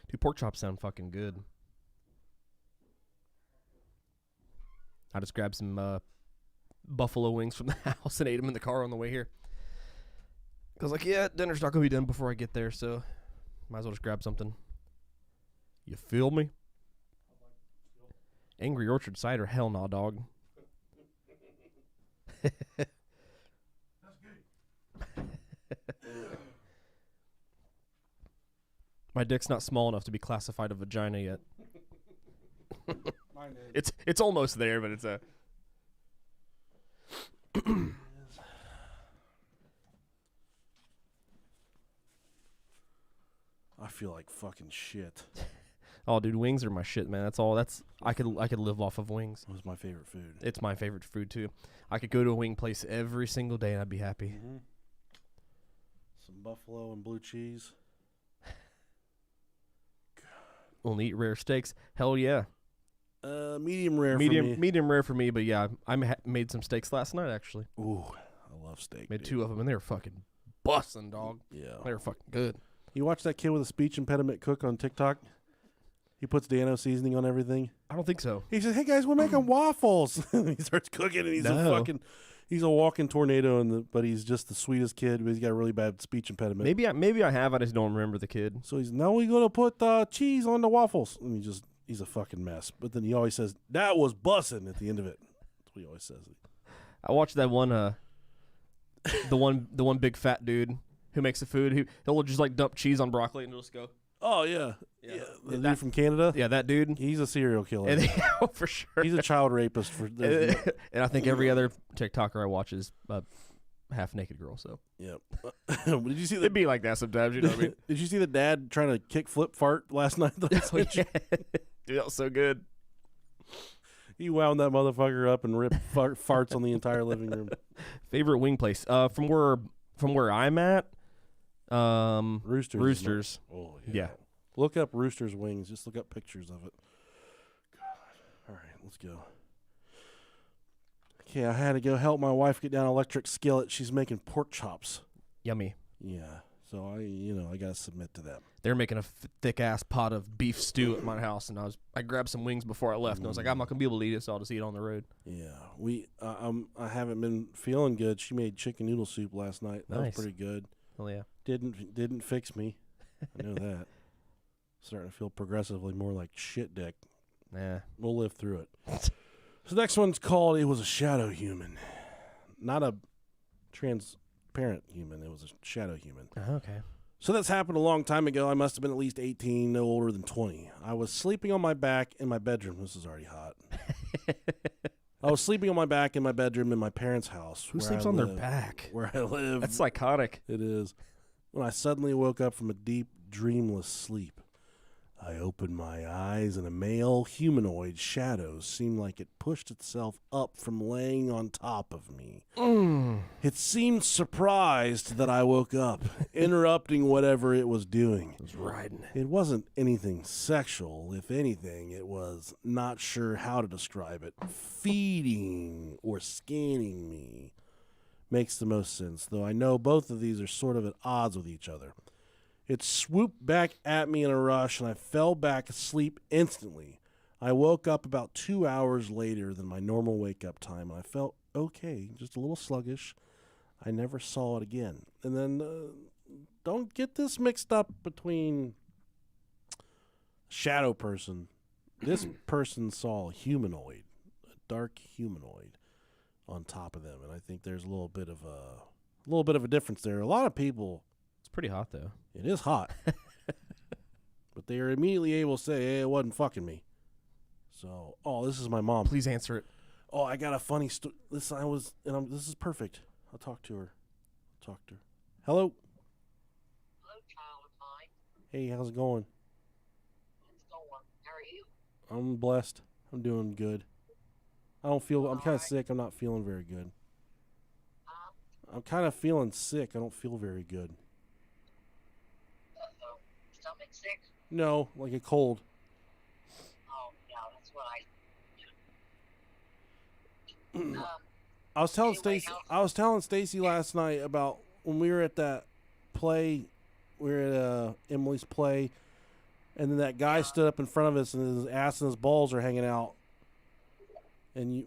Speaker 2: Dude, pork chops sound fucking good. I just grabbed some buffalo wings from the house and ate them in the car on the way here. I was like, yeah, dinner's not going to be done before I get there, so might as well just grab something. You feel me? Angry Orchard cider? Hell no, dog. That's good. My dick's not small enough to be classified a vagina yet.
Speaker 1: Mine is.
Speaker 2: It's almost there, but it's a...
Speaker 1: I feel like fucking shit.
Speaker 2: Oh, dude, wings are my shit, man. That's all. I could live off of wings.
Speaker 1: It was my favorite food.
Speaker 2: It's my favorite food too. I could go to a wing place every single day and I'd be happy.
Speaker 1: Mm-hmm. Some buffalo and blue cheese.
Speaker 2: Only eat rare steaks. Hell yeah.
Speaker 1: Medium rare for me.
Speaker 2: Medium rare for me, but yeah, I made some steaks last night actually.
Speaker 1: Ooh, I love steak.
Speaker 2: Made 2 of them and they were fucking busting, dog.
Speaker 1: Yeah.
Speaker 2: They were fucking good.
Speaker 1: You watch that kid with a speech impediment cook on TikTok? He puts Dano seasoning on everything.
Speaker 2: I don't think so.
Speaker 1: He says, "Hey guys, we're making waffles." He starts cooking, and he's a walking tornado. But he's just the sweetest kid. But he's got a really bad speech impediment.
Speaker 2: Maybe I have. I just don't remember the kid.
Speaker 1: So now we're gonna put cheese on the waffles, and he's a fucking mess. But then he always says, "That was bussin'" at the end of it. That's what he always says.
Speaker 2: I watched that one. The one big fat dude who makes the food. He'll just like dump cheese on broccoli and just go.
Speaker 1: Oh yeah. The dude from Canada.
Speaker 2: Yeah, that dude.
Speaker 1: He's a serial killer.
Speaker 2: For sure.
Speaker 1: He's a child rapist.
Speaker 2: And I think every other TikToker I watch is a half naked girl. So
Speaker 1: yeah. Did you see
Speaker 2: it'd be like that sometimes? You know what I mean?
Speaker 1: Did you see the dad trying to kick flip fart last night?
Speaker 2: Oh, yeah. Dude, that was so good.
Speaker 1: He wound that motherfucker up and ripped farts on the entire living room.
Speaker 2: Favorite wing place? From where I'm at. Roosters.
Speaker 1: Oh
Speaker 2: yeah.
Speaker 1: Look up Rooster's wings. Just look up pictures of it. God. All right, let's go. Okay, I had to go help my wife get down an electric skillet. She's making pork chops.
Speaker 2: Yummy.
Speaker 1: Yeah. So I gotta submit to that.
Speaker 2: They're making a thick ass pot of beef stew at my house, and I grabbed some wings before I left, and I was like, I'm not gonna be able to eat it, so I'll just eat it on the road.
Speaker 1: Yeah, I haven't been feeling good. She made chicken noodle soup last night. That was pretty good.
Speaker 2: Oh yeah.
Speaker 1: Didn't fix me. I know that. Starting to feel progressively more like shit dick.
Speaker 2: Nah.
Speaker 1: We'll live through it. So the next one's called It Was a Shadow Human. Not a transparent human. It was a shadow human.
Speaker 2: Okay.
Speaker 1: So that's happened a long time ago. I must have been at least 18, no older than 20. I was sleeping on my back in my bedroom. This is already hot. I was sleeping on my back in my bedroom in my parents' house.
Speaker 2: Who sleeps on their back?
Speaker 1: Where I live.
Speaker 2: That's psychotic.
Speaker 1: It is. When I suddenly woke up from a deep, dreamless sleep, I opened my eyes and a male humanoid shadow seemed like it pushed itself up from laying on top of me. It seemed surprised that I woke up, interrupting whatever it was doing.
Speaker 2: It was riding.
Speaker 1: It wasn't anything sexual. If anything, it was not sure how to describe it. Feeding or scanning me makes the most sense, though I know both of these are sort of at odds with each other. It swooped back at me in a rush, and I fell back asleep instantly. I woke up about 2 hours later than my normal wake-up time, and I felt okay, just a little sluggish. I never saw it again. And then, don't get this mixed up between shadow person. This person saw a humanoid, a dark humanoid, on top of them, and I think there's a little bit of a difference there. A lot of people.
Speaker 2: It's pretty hot though.
Speaker 1: It is hot. But they are immediately able to say, hey, it wasn't fucking me. So, this is my mom.
Speaker 2: Please answer it.
Speaker 1: Oh, I got a funny story. This is perfect. I'll talk to her. Hello?
Speaker 3: Hello, child of mine.
Speaker 1: Hey, how's it going?
Speaker 3: It's going. How are you?
Speaker 1: I'm blessed. I'm doing good. I'm kind of sick. I'm not feeling very good. I'm kind of feeling sick. I don't feel very good.
Speaker 3: Uh-oh. Stomach sick?
Speaker 1: No, like a cold.
Speaker 3: Oh, yeah, that's what
Speaker 1: I was telling
Speaker 3: Anyway,
Speaker 1: Stacy. I was telling Stacy last night about when we were at that play. We were at Emily's play, and then that guy stood up in front of us, and his ass and his balls are hanging out, and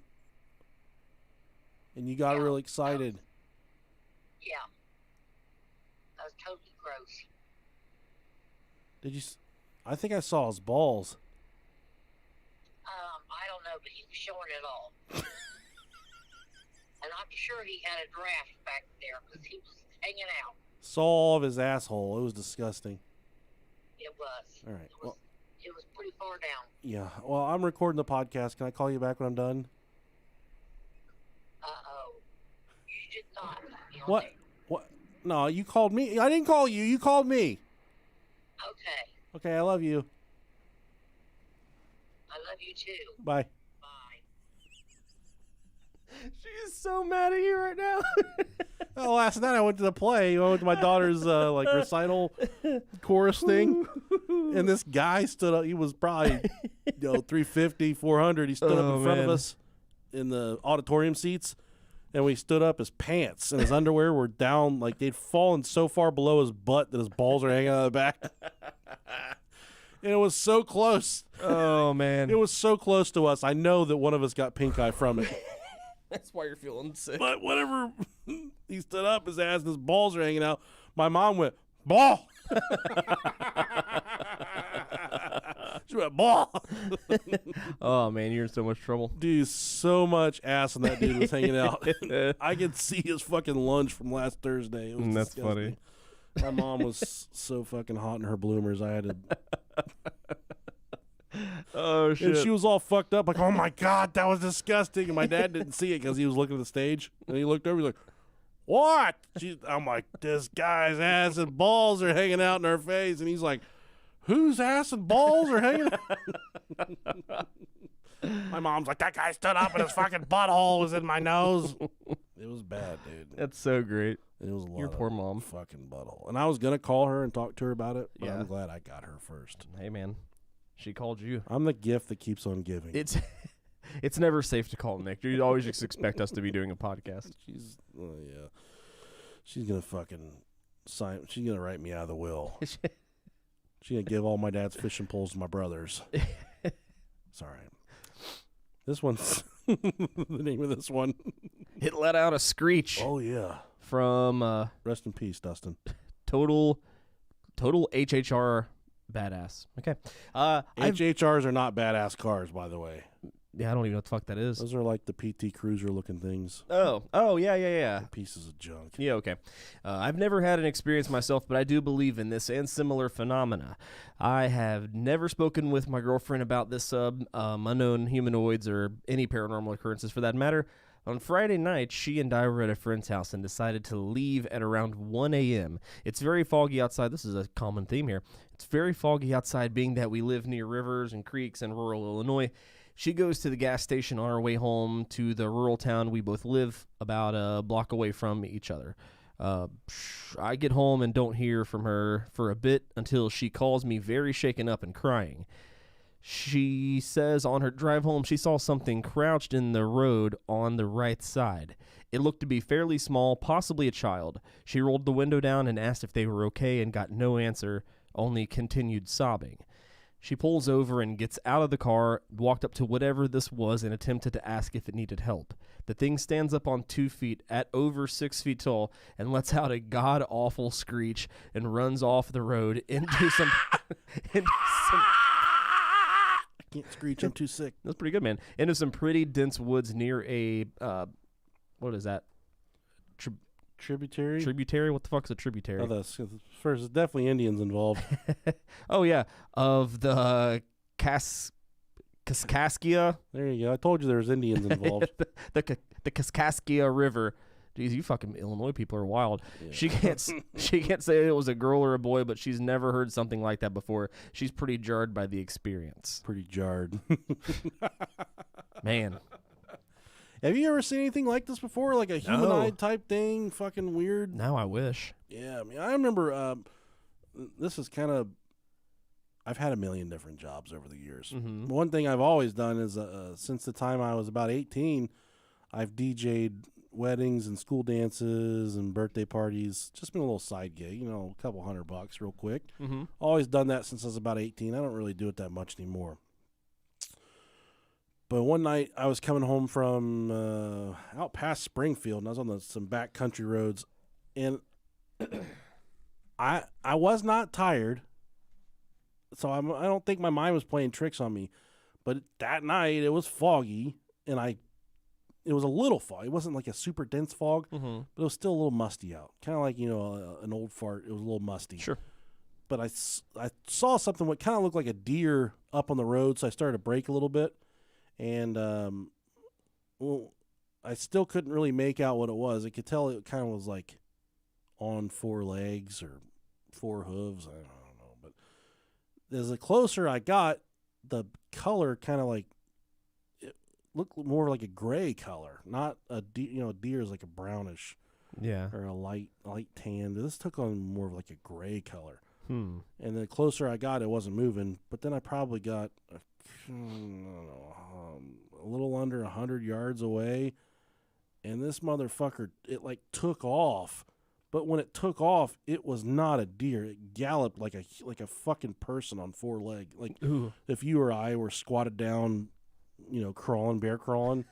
Speaker 1: you got real excited.
Speaker 3: Yeah. That was totally gross.
Speaker 1: Did you? I think I saw his balls.
Speaker 3: I don't know, but he was showing it all. And I'm sure he had a draft back there because he was hanging out.
Speaker 1: Saw all of his asshole. It was disgusting.
Speaker 3: It was.
Speaker 1: All right.
Speaker 3: It was pretty far down.
Speaker 1: Yeah. Well, I'm recording the podcast. Can I call you back when I'm done?
Speaker 3: Uh-oh. You should not.
Speaker 1: What? What? No, you called me. I didn't call you. You called me.
Speaker 3: Okay.
Speaker 1: Okay, I love you.
Speaker 3: I love you too.
Speaker 1: Bye.
Speaker 3: Bye.
Speaker 2: She's so mad at you right now.
Speaker 1: Oh, last night I went to the play. I went to my daughter's like recital chorus thing, and this guy stood up. He was probably 350, 400. He stood up in front of us in the auditorium seats, and we stood up. His pants and his underwear were down, like they'd fallen so far below his butt that his balls are hanging out of the back. And it was so close.
Speaker 2: Oh, man.
Speaker 1: It was so close to us. I know that one of us got pink eye from it.
Speaker 2: That's why you're feeling sick.
Speaker 1: But whatever, he stood up, his ass and his balls are hanging out. My mom went, ball. She went, ball.
Speaker 2: Oh, man, you're in so much trouble.
Speaker 1: Dude, so much ass on that dude was hanging out. I could see his fucking lunge from last Thursday. It was
Speaker 2: That's
Speaker 1: disgusting.
Speaker 2: funny.
Speaker 1: My mom was so fucking hot in her bloomers. I had to.
Speaker 2: Oh, shit.
Speaker 1: And she was all fucked up, like, oh my God, that was disgusting. And my dad didn't see it because he was looking at the stage. And he looked over, he's like, what? I'm like, this guy's ass and balls are hanging out in her face. And he's like, whose ass and balls are hanging out? My mom's like, that guy stood up and his fucking butthole was in my nose. It was bad, dude.
Speaker 2: That's so great.
Speaker 1: It was a lot
Speaker 2: Your
Speaker 1: of
Speaker 2: poor mom.
Speaker 1: fucking butthole. And I was going to call her and talk to her about it, but
Speaker 2: Yeah.
Speaker 1: I'm glad I got her first.
Speaker 2: Hey, man. She called you.
Speaker 1: I'm the gift that keeps on giving.
Speaker 2: It's never safe to call Nick. You always just expect us to be doing a podcast.
Speaker 1: She's, yeah. She's going to fucking sign. She's going to write me out of the will. She's going to give all my dad's fishing poles to my brothers. Sorry. This one's the name of this one.
Speaker 2: It let out a screech
Speaker 1: Oh, yeah.
Speaker 2: from
Speaker 1: Rest in peace, Dustin.
Speaker 2: total HHR badass. Okay.
Speaker 1: HHRs are not badass cars, by the way.
Speaker 2: Yeah, I don't even know what the fuck that is.
Speaker 1: Those are like the PT Cruiser looking things.
Speaker 2: Oh, yeah.
Speaker 1: Pieces of junk.
Speaker 2: Yeah, okay. I've never had an experience myself, but I do believe in this and similar phenomena. I have never spoken with my girlfriend about this unknown humanoids or any paranormal occurrences for that matter. On Friday night, she and I were at a friend's house and decided to leave at around 1 a.m. It's very foggy outside. This is a common theme here. It's very foggy outside, being that we live near rivers and creeks in rural Illinois. She goes to the gas station on our way home to the rural town we both live about a block away from each other. I get home and don't hear from her for a bit until she calls me very shaken up and crying. She says on her drive home she saw something crouched in the road on the right side. It looked to be fairly small, possibly a child. She rolled the window down and asked if they were okay and got no answer, only continued sobbing. She pulls over and gets out of the car, walked up to whatever this was, and attempted to ask if it needed help. The thing stands up on 2 feet at over 6 feet tall and lets out a god-awful screech and runs off the road into some...
Speaker 1: I can't screech. I'm too sick.
Speaker 2: That's pretty good, man. Into some pretty dense woods near a... what is that?
Speaker 1: Tributary?
Speaker 2: Tributary? What the fuck's a tributary?
Speaker 1: Oh, first, there's definitely Indians involved.
Speaker 2: Oh, yeah. Of the Kaskaskia.
Speaker 1: There you go. I told you there was Indians involved.
Speaker 2: the Kaskaskia River. Jeez, you fucking Illinois people are wild.
Speaker 1: Yeah.
Speaker 2: She can't say it was a girl or a boy, but she's never heard something like that before. She's pretty jarred by the experience.
Speaker 1: Pretty jarred.
Speaker 2: Man.
Speaker 1: Have you ever seen anything like this before? Like a humanoid type thing? Fucking weird.
Speaker 2: Now I wish.
Speaker 1: Yeah, I mean, I remember this is kind of... I've had a million different jobs over the years.
Speaker 2: Mm-hmm.
Speaker 1: One thing I've always done is since the time I was about 18, I've DJ'd weddings and school dances and birthday parties. Just been a little side gig, a couple $100 real quick.
Speaker 2: Mm-hmm.
Speaker 1: Always done that since I was about 18. I don't really do it that much anymore. But one night I was coming home from out past Springfield, and I was on some back country roads, and I was not tired, so I don't think my mind was playing tricks on me. But that night it was foggy, and it was a little fog. It wasn't like a super dense fog,
Speaker 2: Mm-hmm.
Speaker 1: but it was still a little musty out, kind of like an old fart. It was a little musty.
Speaker 2: Sure.
Speaker 1: But I saw something what kind of looked like a deer up on the road, so I started to brake a little bit. And I still couldn't really make out what it was. I could tell it kind of was like on 4 legs or 4 hooves. I don't know. But as the closer I got, the color kind of like it looked more like a gray color, not a deer. You know, a deer is like a brownish
Speaker 2: Yeah.
Speaker 1: or a light tan. This took on more of like a gray color.
Speaker 2: Hmm.
Speaker 1: And the closer I got, it wasn't moving. But then I probably got a little under 100 yards away, and this motherfucker, it like took off. But when it took off, it was not a deer. It galloped like a fucking person on four legs. Like
Speaker 2: Ooh.
Speaker 1: if you or I were squatted down, bear crawling,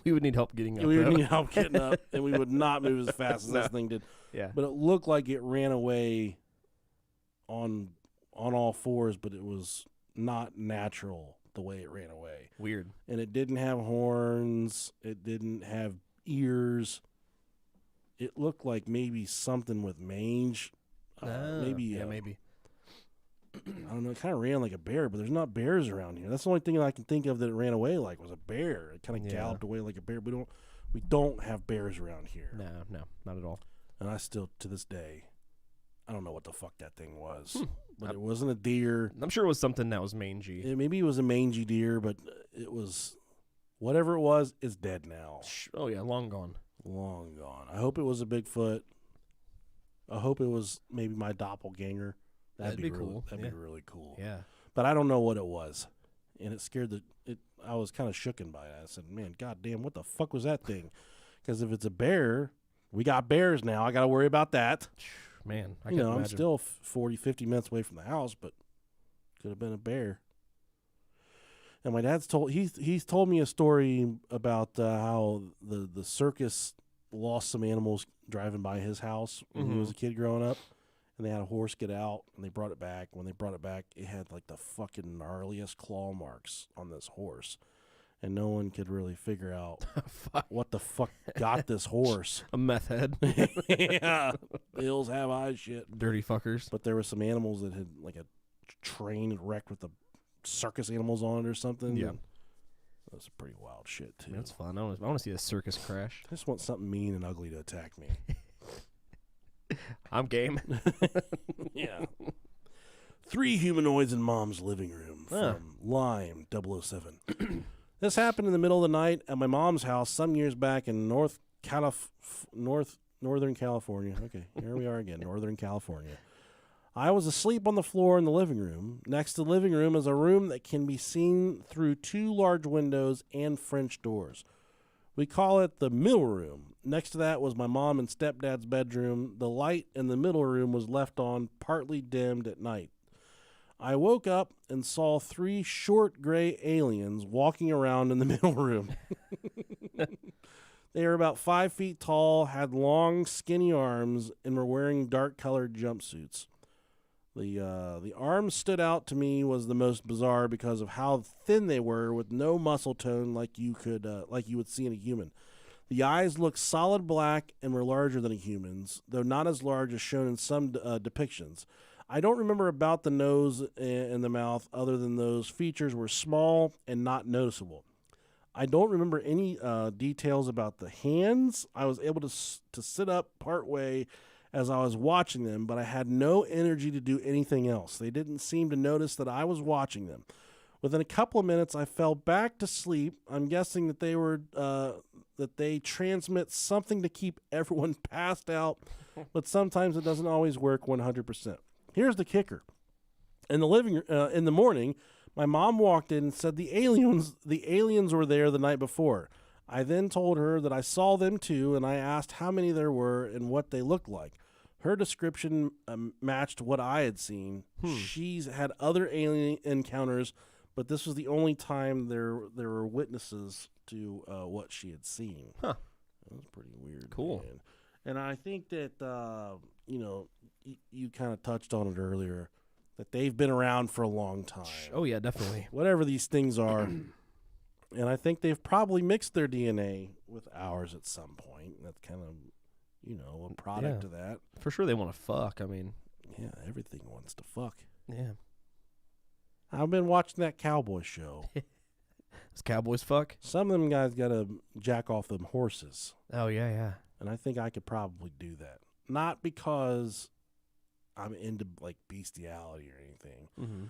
Speaker 2: We would need help getting up.
Speaker 1: we would
Speaker 2: though.
Speaker 1: need help getting up, and we would not move as fast as this thing did.
Speaker 2: Yeah.
Speaker 1: But it looked like it ran away on all fours, but it was not natural the way it ran away.
Speaker 2: Weird.
Speaker 1: And it didn't have horns. It didn't have ears. It looked like maybe something with mange. Maybe.
Speaker 2: Maybe.
Speaker 1: I don't know. It kind of ran like a bear, but there's not bears around here. That's the only thing I can think of that it ran away like was a bear. It kind of galloped away like a bear. We don't have bears around here.
Speaker 2: No, not at all.
Speaker 1: And I still, to this day, I don't know what the fuck that thing was. But it wasn't a deer.
Speaker 2: I'm sure it was something that was mangy.
Speaker 1: Maybe it was a mangy deer, but it was whatever it was. It's dead now.
Speaker 2: Oh yeah, long gone.
Speaker 1: Long gone. I hope it was a Bigfoot. I hope it was maybe my doppelganger. That'd be
Speaker 2: cool.
Speaker 1: Really, that'd be really cool.
Speaker 2: Yeah.
Speaker 1: But I don't know what it was, and it scared I was kind of shooken by it. I said, "Man, goddamn, what the fuck was that thing?" Because if it's a bear, we got bears now. I got to worry about that.
Speaker 2: Man, I can
Speaker 1: I'm
Speaker 2: imagine.
Speaker 1: still 40, 50 minutes away from the house, but could have been a bear. And my dad's he's told me a story about how the circus lost some animals driving by his house when he was a kid growing up, and they had a horse get out, and they brought it back. When they brought it back, it had like the fucking gnarliest claw marks on this horse, and no one could really figure out what the fuck got this horse.
Speaker 2: A meth head.
Speaker 1: Yeah, hills have eyes shit.
Speaker 2: Dirty fuckers.
Speaker 1: But there were some animals that had like a train wrecked with the circus animals on it or something.
Speaker 2: Yeah.
Speaker 1: That's pretty wild shit too.
Speaker 2: That's fun. I want to see a circus crash.
Speaker 1: I just want something mean and ugly to attack me.
Speaker 2: I'm game.
Speaker 1: Yeah. 3 humanoids in mom's living room from Lime 007. This happened in the middle of the night at my mom's house some years back in Northern California. Okay, here we are again, Northern California. I was asleep on the floor in the living room. Next to the living room is a room that can be seen through 2 large windows and French doors. We call it the middle room. Next to that was my mom and stepdad's bedroom. The light in the middle room was left on, partly dimmed at night. I woke up and saw 3 short gray aliens walking around in the middle room. They were about 5 feet tall, had long, skinny arms, and were wearing dark-colored jumpsuits. The arms stood out to me was the most bizarre because of how thin they were, with no muscle tone like you would see in a human. The eyes looked solid black and were larger than a human's, though not as large as shown in some depictions. I don't remember about the nose and the mouth, other than those features were small and not noticeable. I don't remember any details about the hands. I was able to sit up partway as I was watching them, but I had no energy to do anything else. They didn't seem to notice that I was watching them. Within a couple of minutes, I fell back to sleep. I'm guessing that they transmit something to keep everyone passed out, but sometimes it doesn't always work 100%. Here's the kicker: in the morning, my mom walked in and said the aliens were there the night before. I then told her that I saw them too, and I asked how many there were and what they looked like. Her description matched what I had seen. She's had other alien encounters, but this was the only time there were witnesses to what she had seen.
Speaker 2: Huh.
Speaker 1: That was pretty weird.
Speaker 2: Cool.
Speaker 1: Man. And I think that, you kind of touched on it earlier, that they've been around for a long time.
Speaker 2: Oh, yeah, definitely.
Speaker 1: Whatever these things are. And I think they've probably mixed their DNA with ours at some point. That's kind of, a product of that.
Speaker 2: For sure they want to fuck. I mean,
Speaker 1: Yeah, everything wants to fuck.
Speaker 2: yeah.
Speaker 1: I've been watching that cowboy show.
Speaker 2: Does cowboys fuck?
Speaker 1: Some of them guys got to jack off them horses.
Speaker 2: Oh, yeah.
Speaker 1: And I think I could probably do that. Not because I'm into, like, bestiality or anything.
Speaker 2: Mm-hmm.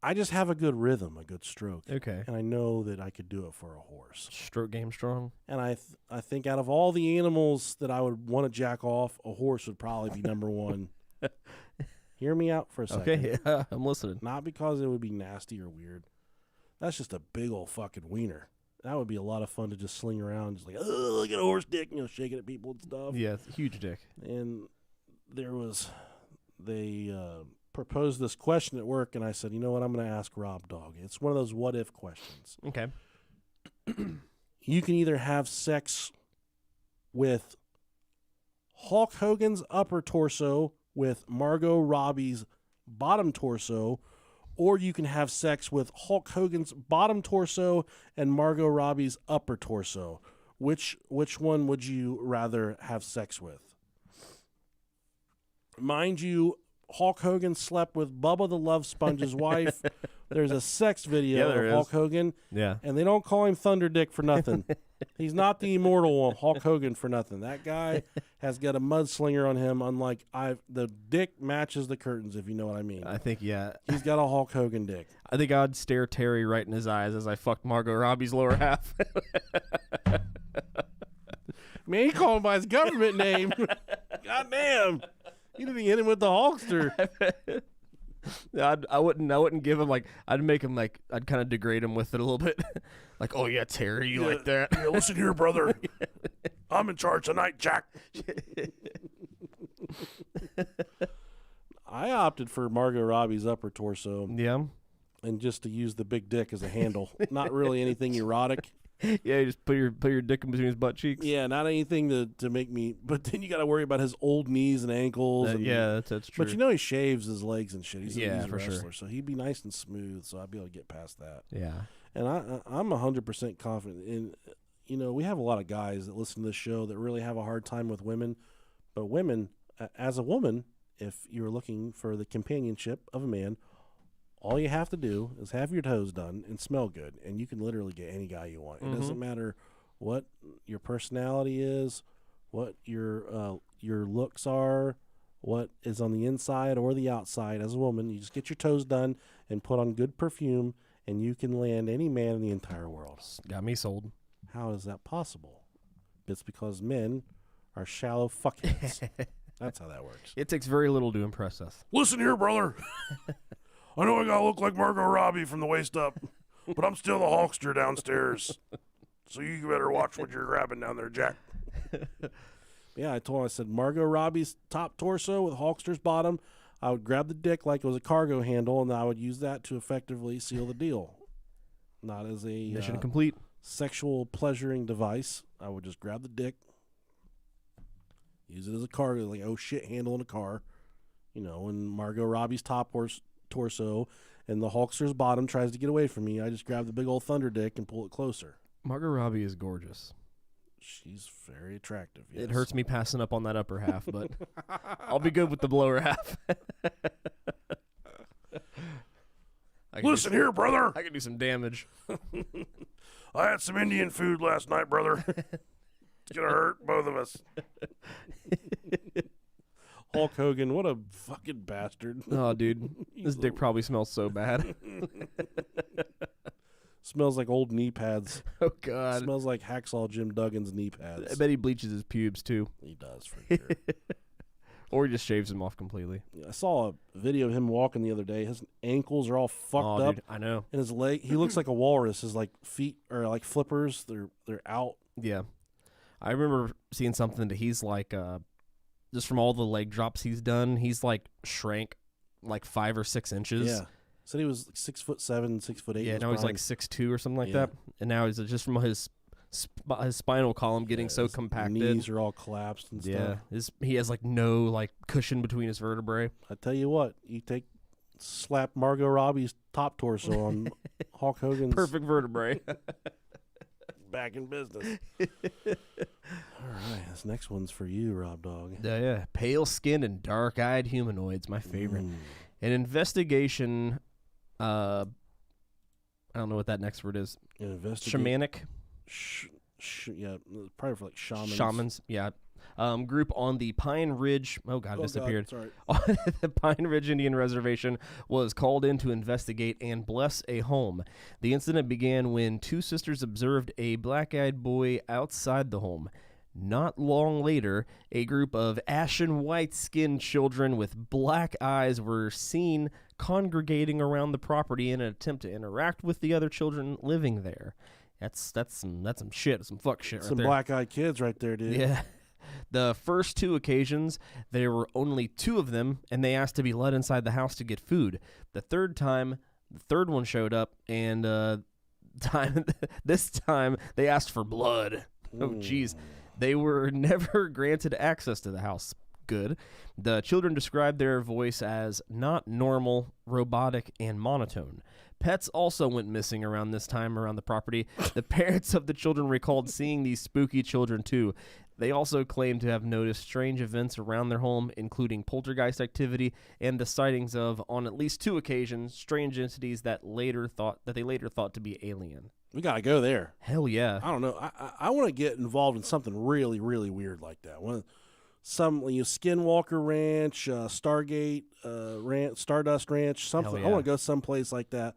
Speaker 1: I just have a good rhythm, a good stroke.
Speaker 2: Okay.
Speaker 1: And I know that I could do it for a horse.
Speaker 2: Stroke game strong.
Speaker 1: And I think out of all the animals that I would want to jack off, a horse would probably be number one. Hear me out for a second.
Speaker 2: Okay, yeah, I'm listening.
Speaker 1: Not because it would be nasty or weird. That's just a big old fucking wiener. That would be a lot of fun to just sling around, just like, oh, look at a horse dick, shaking at people and stuff.
Speaker 2: Yeah, it's a huge dick.
Speaker 1: And they proposed this question at work, and I said, you know what, I'm going to ask Rob Dog. It's one of those what-if questions.
Speaker 2: Okay.
Speaker 1: You can either have sex with Hulk Hogan's upper torso with Margot Robbie's bottom torso, or you can have sex with Hulk Hogan's bottom torso and Margot Robbie's upper torso. Which one would you rather have sex with? Mind you, Hulk Hogan slept with Bubba the Love Sponge's wife. There's a sex video of Hulk Hogan.
Speaker 2: Yeah.
Speaker 1: And they don't call him Thunder Dick for nothing. He's not the immortal one, Hulk Hogan, for nothing. That guy has got a mudslinger on him, unlike the dick matches the curtains, if you know what I mean.
Speaker 2: I think, yeah.
Speaker 1: He's got a Hulk Hogan dick.
Speaker 2: I think I'd stare Terry right in his eyes as I fucked Margot Robbie's lower half.
Speaker 1: Man, he called him by his government name. God damn. You didn't hit him with the Hulkster.
Speaker 2: I wouldn't give him I'd make him I'd kind of degrade him with it a little bit. Like, oh yeah, Terry, you like that?
Speaker 1: Yeah, listen here, brother. I'm in charge tonight, Jack. I opted for Margot Robbie's upper torso.
Speaker 2: Yeah.
Speaker 1: And just to use the big dick as a handle. Not really anything erotic.
Speaker 2: Yeah, you just put your dick in between his butt cheeks.
Speaker 1: Yeah, not anything to make me. But then you got to worry about his old knees and ankles.
Speaker 2: Yeah, that's true.
Speaker 1: But he shaves his legs and shit. He's a
Speaker 2: for
Speaker 1: wrestler,
Speaker 2: sure.
Speaker 1: so he'd be nice and smooth. So I'd be able to get past that.
Speaker 2: Yeah.
Speaker 1: And I'm 100% confident in. We have a lot of guys that listen to this show that really have a hard time with women. But women, as a woman, if you're looking for the companionship of a man, all you have to do is have your toes done and smell good, and you can literally get any guy you want. It doesn't matter what your personality is, what your looks are, what is on the inside or the outside. As a woman, you just get your toes done and put on good perfume, and you can land any man in the entire world.
Speaker 2: Got me sold.
Speaker 1: How is that possible? It's because men are shallow fuckheads. That's how that works.
Speaker 2: It takes very little to impress us.
Speaker 1: Listen here, brother. I know I gotta look like Margot Robbie from the waist up, but I'm still the Hulkster downstairs. So you better watch what you're grabbing down there, Jack. Yeah, I said Margot Robbie's top torso with Hulkster's bottom. I would grab the dick like it was a cargo handle, and I would use that to effectively seal the deal. Not as a
Speaker 2: Mission complete.
Speaker 1: Sexual pleasuring device. I would just grab the dick, use it as a cargo, like oh shit handle in a car. And Margot Robbie's top torso and the Hulkster's bottom tries to get away from me. I just grab the big old thunder dick and pull it closer.
Speaker 2: Margot Robbie is gorgeous.
Speaker 1: She's very attractive. Yes.
Speaker 2: It hurts me passing up on that upper half, but I'll be good with the lower half.
Speaker 1: Listen here, brother.
Speaker 2: I can do some damage.
Speaker 1: I had some Indian food last night, brother. It's going to hurt both of us. Hulk Hogan, what a fucking bastard.
Speaker 2: Oh, dude. This dick probably smells so bad.
Speaker 1: Smells like old knee pads.
Speaker 2: Oh, God.
Speaker 1: Smells like Hacksaw Jim Duggan's knee pads.
Speaker 2: I bet he bleaches his pubes, too.
Speaker 1: He does, for sure.
Speaker 2: Or he just shaves them off completely.
Speaker 1: I saw a video of him walking the other day. His ankles are all fucked up.
Speaker 2: Dude, I know.
Speaker 1: And his leg, he looks like a walrus. His feet are like flippers. They're out.
Speaker 2: Yeah. I remember seeing something that he's just from all the leg drops he's done, he's shrank 5 or 6 inches.
Speaker 1: Yeah. Said he was 6'7", 6'8".
Speaker 2: Yeah, now he's 6'2" or something like that. And now he's just from his spinal column getting so compacted.
Speaker 1: Knees are all collapsed and stuff.
Speaker 2: Yeah, he has no cushion between his vertebrae.
Speaker 1: I tell you what, you slap Margot Robbie's top torso on Hulk Hogan's
Speaker 2: perfect vertebrae.
Speaker 1: Back in business. All right, this next one's for you, Rob Dog.
Speaker 2: Yeah. Pale skin and dark-eyed humanoids, my favorite. An investigation. I don't know what that next word is.
Speaker 1: An investigation.
Speaker 2: Shamanic.
Speaker 1: Yeah, probably for shamans.
Speaker 2: Shamans, yeah. group on the Pine Ridge. Oh God, disappeared.
Speaker 1: Sorry.
Speaker 2: The Pine Ridge Indian Reservation was called in to investigate and bless a home. The incident began when two sisters observed a black-eyed boy outside the home. Not long later, a group of ashen white-skinned children with black eyes were seen congregating around the property in an attempt to interact with the other children living there. That's some shit, some fuck shit right
Speaker 1: Some
Speaker 2: there.
Speaker 1: black-eyed kids right there, dude.
Speaker 2: Yeah. The first two occasions, there were only two of them, and they asked to be let inside the house to get food. The third one showed up, and this time they asked for blood. Oh, jeez. They were never granted access to the house. Good. The children described their voice as not normal, robotic, and monotone. Pets also went missing around this time around the property. The parents of the children recalled seeing these spooky children too. They also claimed to have noticed strange events around their home, including poltergeist activity and the sightings of, on at least two occasions, strange entities that they later thought to be alien.
Speaker 1: We got to go there.
Speaker 2: Hell yeah.
Speaker 1: I don't know. I want to get involved in something really, really weird like that. Skinwalker Ranch, Stargate Ranch, Stardust Ranch, something.
Speaker 2: Hell yeah.
Speaker 1: I want to go someplace like that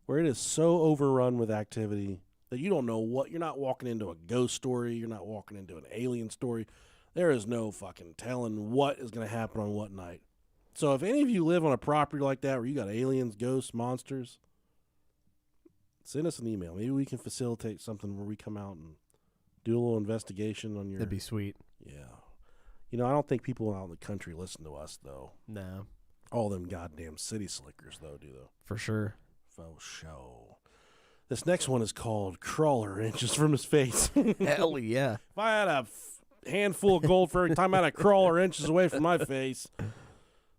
Speaker 1: where it is so overrun with activity that you don't know what. You're not walking into a ghost story. You're not walking into an alien story. There is no fucking telling what is going to happen on what night. So if any of you live on a property like that where you got aliens, ghosts, monsters, send us an email. Maybe we can facilitate something where we come out and do a little investigation on your...
Speaker 2: That'd be sweet.
Speaker 1: Yeah. You know, I don't think people out in the country listen to us, though.
Speaker 2: No.
Speaker 1: All them goddamn city slickers, though, do though.
Speaker 2: For sure.
Speaker 1: Faux show. This next one is called Crawler Inches from His Face.
Speaker 2: Hell yeah.
Speaker 1: If I had a handful of gold for every time I had a crawler inches away from my face.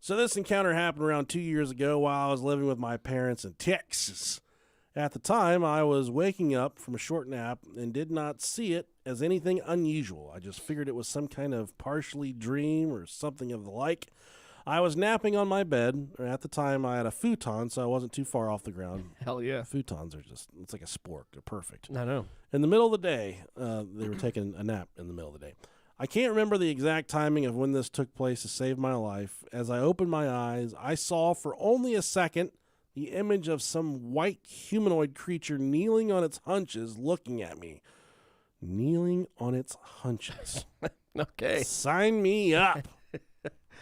Speaker 1: So this encounter happened around 2 years ago while I was living with my parents in Texas. At the time, I was waking up from a short nap and did not see it as anything unusual. I just figured it was some kind of partially dream or something of the like. I was napping on my bed. At the time, I had a futon, so I wasn't too far off the ground.
Speaker 2: Hell yeah.
Speaker 1: Futons are it's like a spork. They're perfect.
Speaker 2: I know.
Speaker 1: In the middle of the day, they were taking a nap in the middle of the day. I can't remember the exact timing of when this took place to save my life. As I opened my eyes, I saw for only a second the image of some white humanoid creature kneeling on its hunches looking at me. Kneeling on its hunches.
Speaker 2: Okay.
Speaker 1: Sign me up.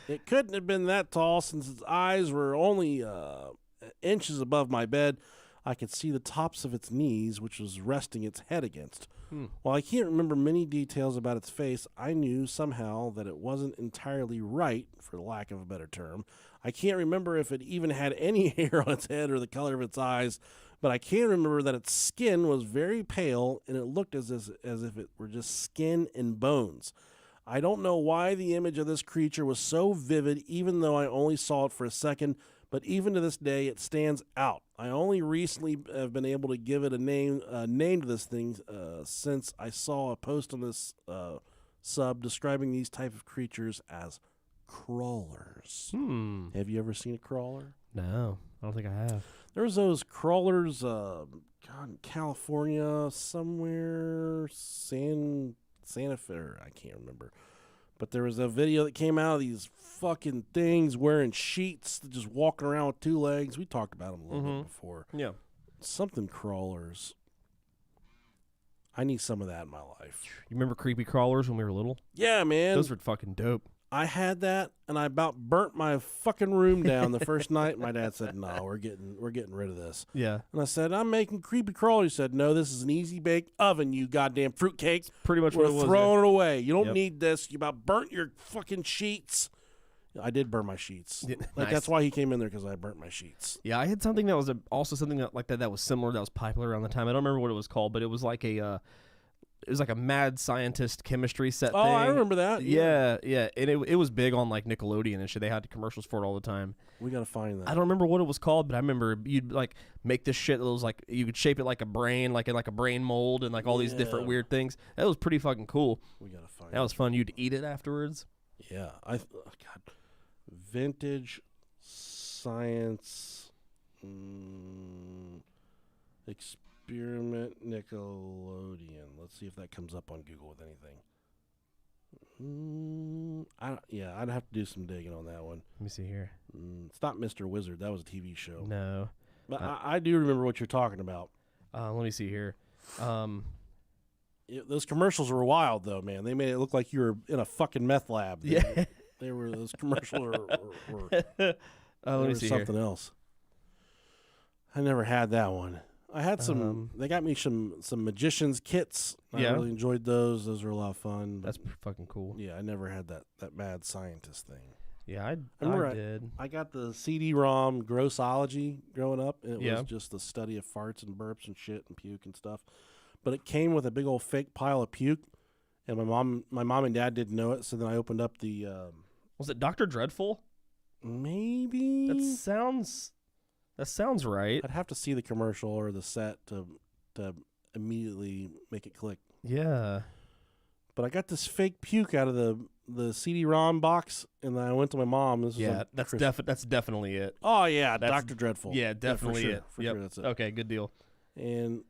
Speaker 1: It couldn't have been that tall since its eyes were only inches above my bed. I could see the tops of its knees, which was resting its head against. While I can't remember many details about its face, I knew somehow that it wasn't entirely right, for lack of a better term. I can't remember if it even had any hair on its head or the color of its eyes, but I can remember that its skin was very pale and it looked as if it were just skin and bones. I don't know why the image of this creature was so vivid, even though I only saw it for a second, but even to this day, it stands out. I only recently have been able to give it a name to this thing since I saw a post on this sub describing these type of creatures as crawlers. Have you ever seen a crawler?
Speaker 2: No, I don't think I have.
Speaker 1: There's those crawlers, in California somewhere, Santa Fe, I can't remember. But there was a video that came out of these fucking things wearing sheets, just walking around with two legs. We talked about them a little bit before.
Speaker 2: Yeah.
Speaker 1: Something crawlers. I need some of that in my life.
Speaker 2: You remember creepy crawlers when we were little?
Speaker 1: Yeah, man.
Speaker 2: Those were fucking dope.
Speaker 1: I had that, and I about burnt my fucking room down the first night. My dad said, "No, we're getting rid of this."
Speaker 2: Yeah.
Speaker 1: And I said, "I'm making creepy crawlers." He said, "No, this is an easy bake oven, you goddamn fruitcake.
Speaker 2: Pretty much
Speaker 1: We're
Speaker 2: what it was.
Speaker 1: throwing it away. You don't
Speaker 2: Yep.
Speaker 1: need this. You about burnt your fucking sheets." I did burn my sheets.
Speaker 2: Yeah,
Speaker 1: Like
Speaker 2: nice.
Speaker 1: that's why he came in there, because I burnt my sheets.
Speaker 2: Yeah, I had something that was also something like that was similar, that was popular around the time. I don't remember what it was called, but it was like a mad scientist chemistry set thing.
Speaker 1: I remember that.
Speaker 2: Yeah, and it was big on like Nickelodeon and shit. They had commercials for it all the time.
Speaker 1: We gotta find that.
Speaker 2: I don't remember what it was called, but I remember you'd like make this shit that was like you could shape it like a brain, like in like a brain mold, and like all these different weird things. That was pretty fucking cool.
Speaker 1: We gotta find
Speaker 2: That was fun. You'd eat it afterwards.
Speaker 1: Yeah, God, vintage science experiment Nickelodeon. Let's see if that comes up on Google with anything. I'd have to do some digging on that one.
Speaker 2: Let me see here.
Speaker 1: It's not Mr. Wizard. That was a TV show.
Speaker 2: No.
Speaker 1: But I do remember what you're talking about.
Speaker 2: Let me see here.
Speaker 1: Those commercials were wild, though, man. They made it look like you were in a fucking meth lab. They were those commercials were
Speaker 2: let me see
Speaker 1: something else. I never had that one. I had some. They got me some magician's kits. I really enjoyed those. Those were a lot of fun.
Speaker 2: That's fucking cool.
Speaker 1: Yeah, I never had that mad scientist thing.
Speaker 2: Yeah, I did.
Speaker 1: I got the CD-ROM Grossology growing up, and it was just the study of farts and burps and shit and puke and stuff. But it came with a big old fake pile of puke, and my mom and dad didn't know it. So then I opened up the.
Speaker 2: Was it Dr. Dreadful?
Speaker 1: Maybe.
Speaker 2: That sounds right.
Speaker 1: I'd have to see the commercial or the set to immediately make it click.
Speaker 2: Yeah.
Speaker 1: But I got this fake puke out of the CD-ROM box, and then I went to my mom.
Speaker 2: That's definitely it.
Speaker 1: Oh yeah, Dr. Dreadful.
Speaker 2: Yeah, definitely
Speaker 1: for sure,
Speaker 2: it.
Speaker 1: For sure, that's it.
Speaker 2: Okay, good deal.
Speaker 1: And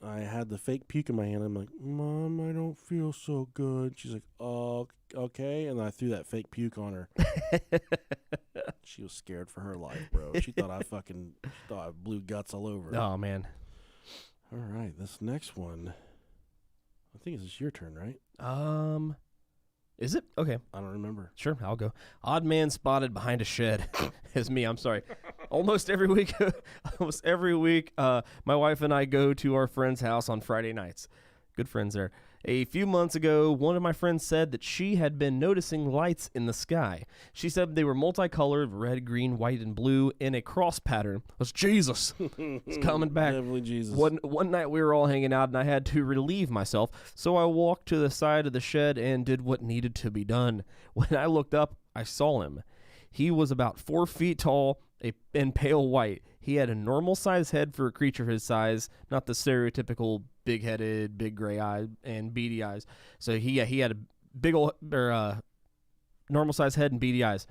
Speaker 1: I had the fake puke in my hand. I'm like, Mom, I don't feel so good. She's like, oh, okay. And I threw that fake puke on her. She was scared for her life, bro. She thought I blew guts all over her.
Speaker 2: Oh, man.
Speaker 1: All right, this next one, I think this is your turn, right?
Speaker 2: Is it? Okay.
Speaker 1: I don't remember.
Speaker 2: Sure, I'll go. Odd man spotted behind a shed. Is me, I'm sorry. Almost every week, my wife and I go to our friend's house on Friday nights. Good friends there. A few months ago, one of my friends said that she had been noticing lights in the sky. She said they were multicolored, red, green, white, and blue, in a cross pattern. It was Jesus. It's coming back.
Speaker 1: Definitely Jesus.
Speaker 2: One night we were all hanging out, and I had to relieve myself, so I walked to the side of the shed and did what needed to be done. When I looked up, I saw him. He was about 4 feet tall and pale white. He had a normal-sized head for a creature his size, not the stereotypical big-headed, big gray eyes and beady eyes. So he had a big old normal-sized head and beady eyes.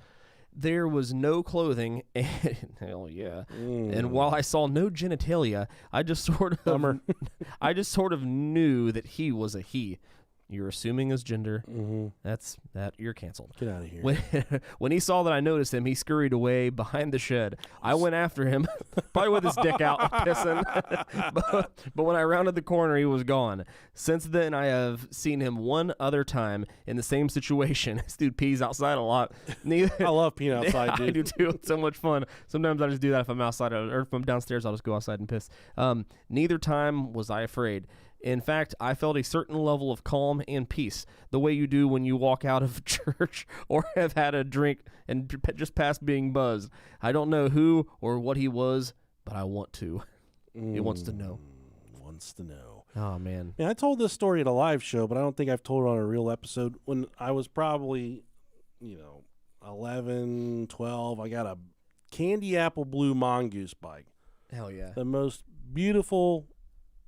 Speaker 2: There was no clothing, and hell yeah. And while I saw no genitalia, I just sort of knew that he was a he. You're assuming his gender.
Speaker 1: Mm-hmm.
Speaker 2: That's that. You're canceled.
Speaker 1: Get out of here.
Speaker 2: When he saw that I noticed him, he scurried away behind the shed. I went after him, probably with his dick out, pissing. but when I rounded the corner, he was gone. Since then, I have seen him one other time in the same situation. This dude pees outside a lot.
Speaker 1: I love peeing outside, dude.
Speaker 2: I do too. It's so much fun. Sometimes I just do that if I'm outside or if I'm downstairs. I'll just go outside and piss. Neither time was I afraid. In fact, I felt a certain level of calm and peace, the way you do when you walk out of church or have had a drink and just past being buzzed. I don't know who or what he was, but I want to. He wants to know.
Speaker 1: Wants to know.
Speaker 2: Oh, man.
Speaker 1: Yeah, I told this story at a live show, but I don't think I've told it on a real episode. When I was probably, 11, 12, I got a candy apple blue mongoose bike.
Speaker 2: Hell yeah.
Speaker 1: The most beautiful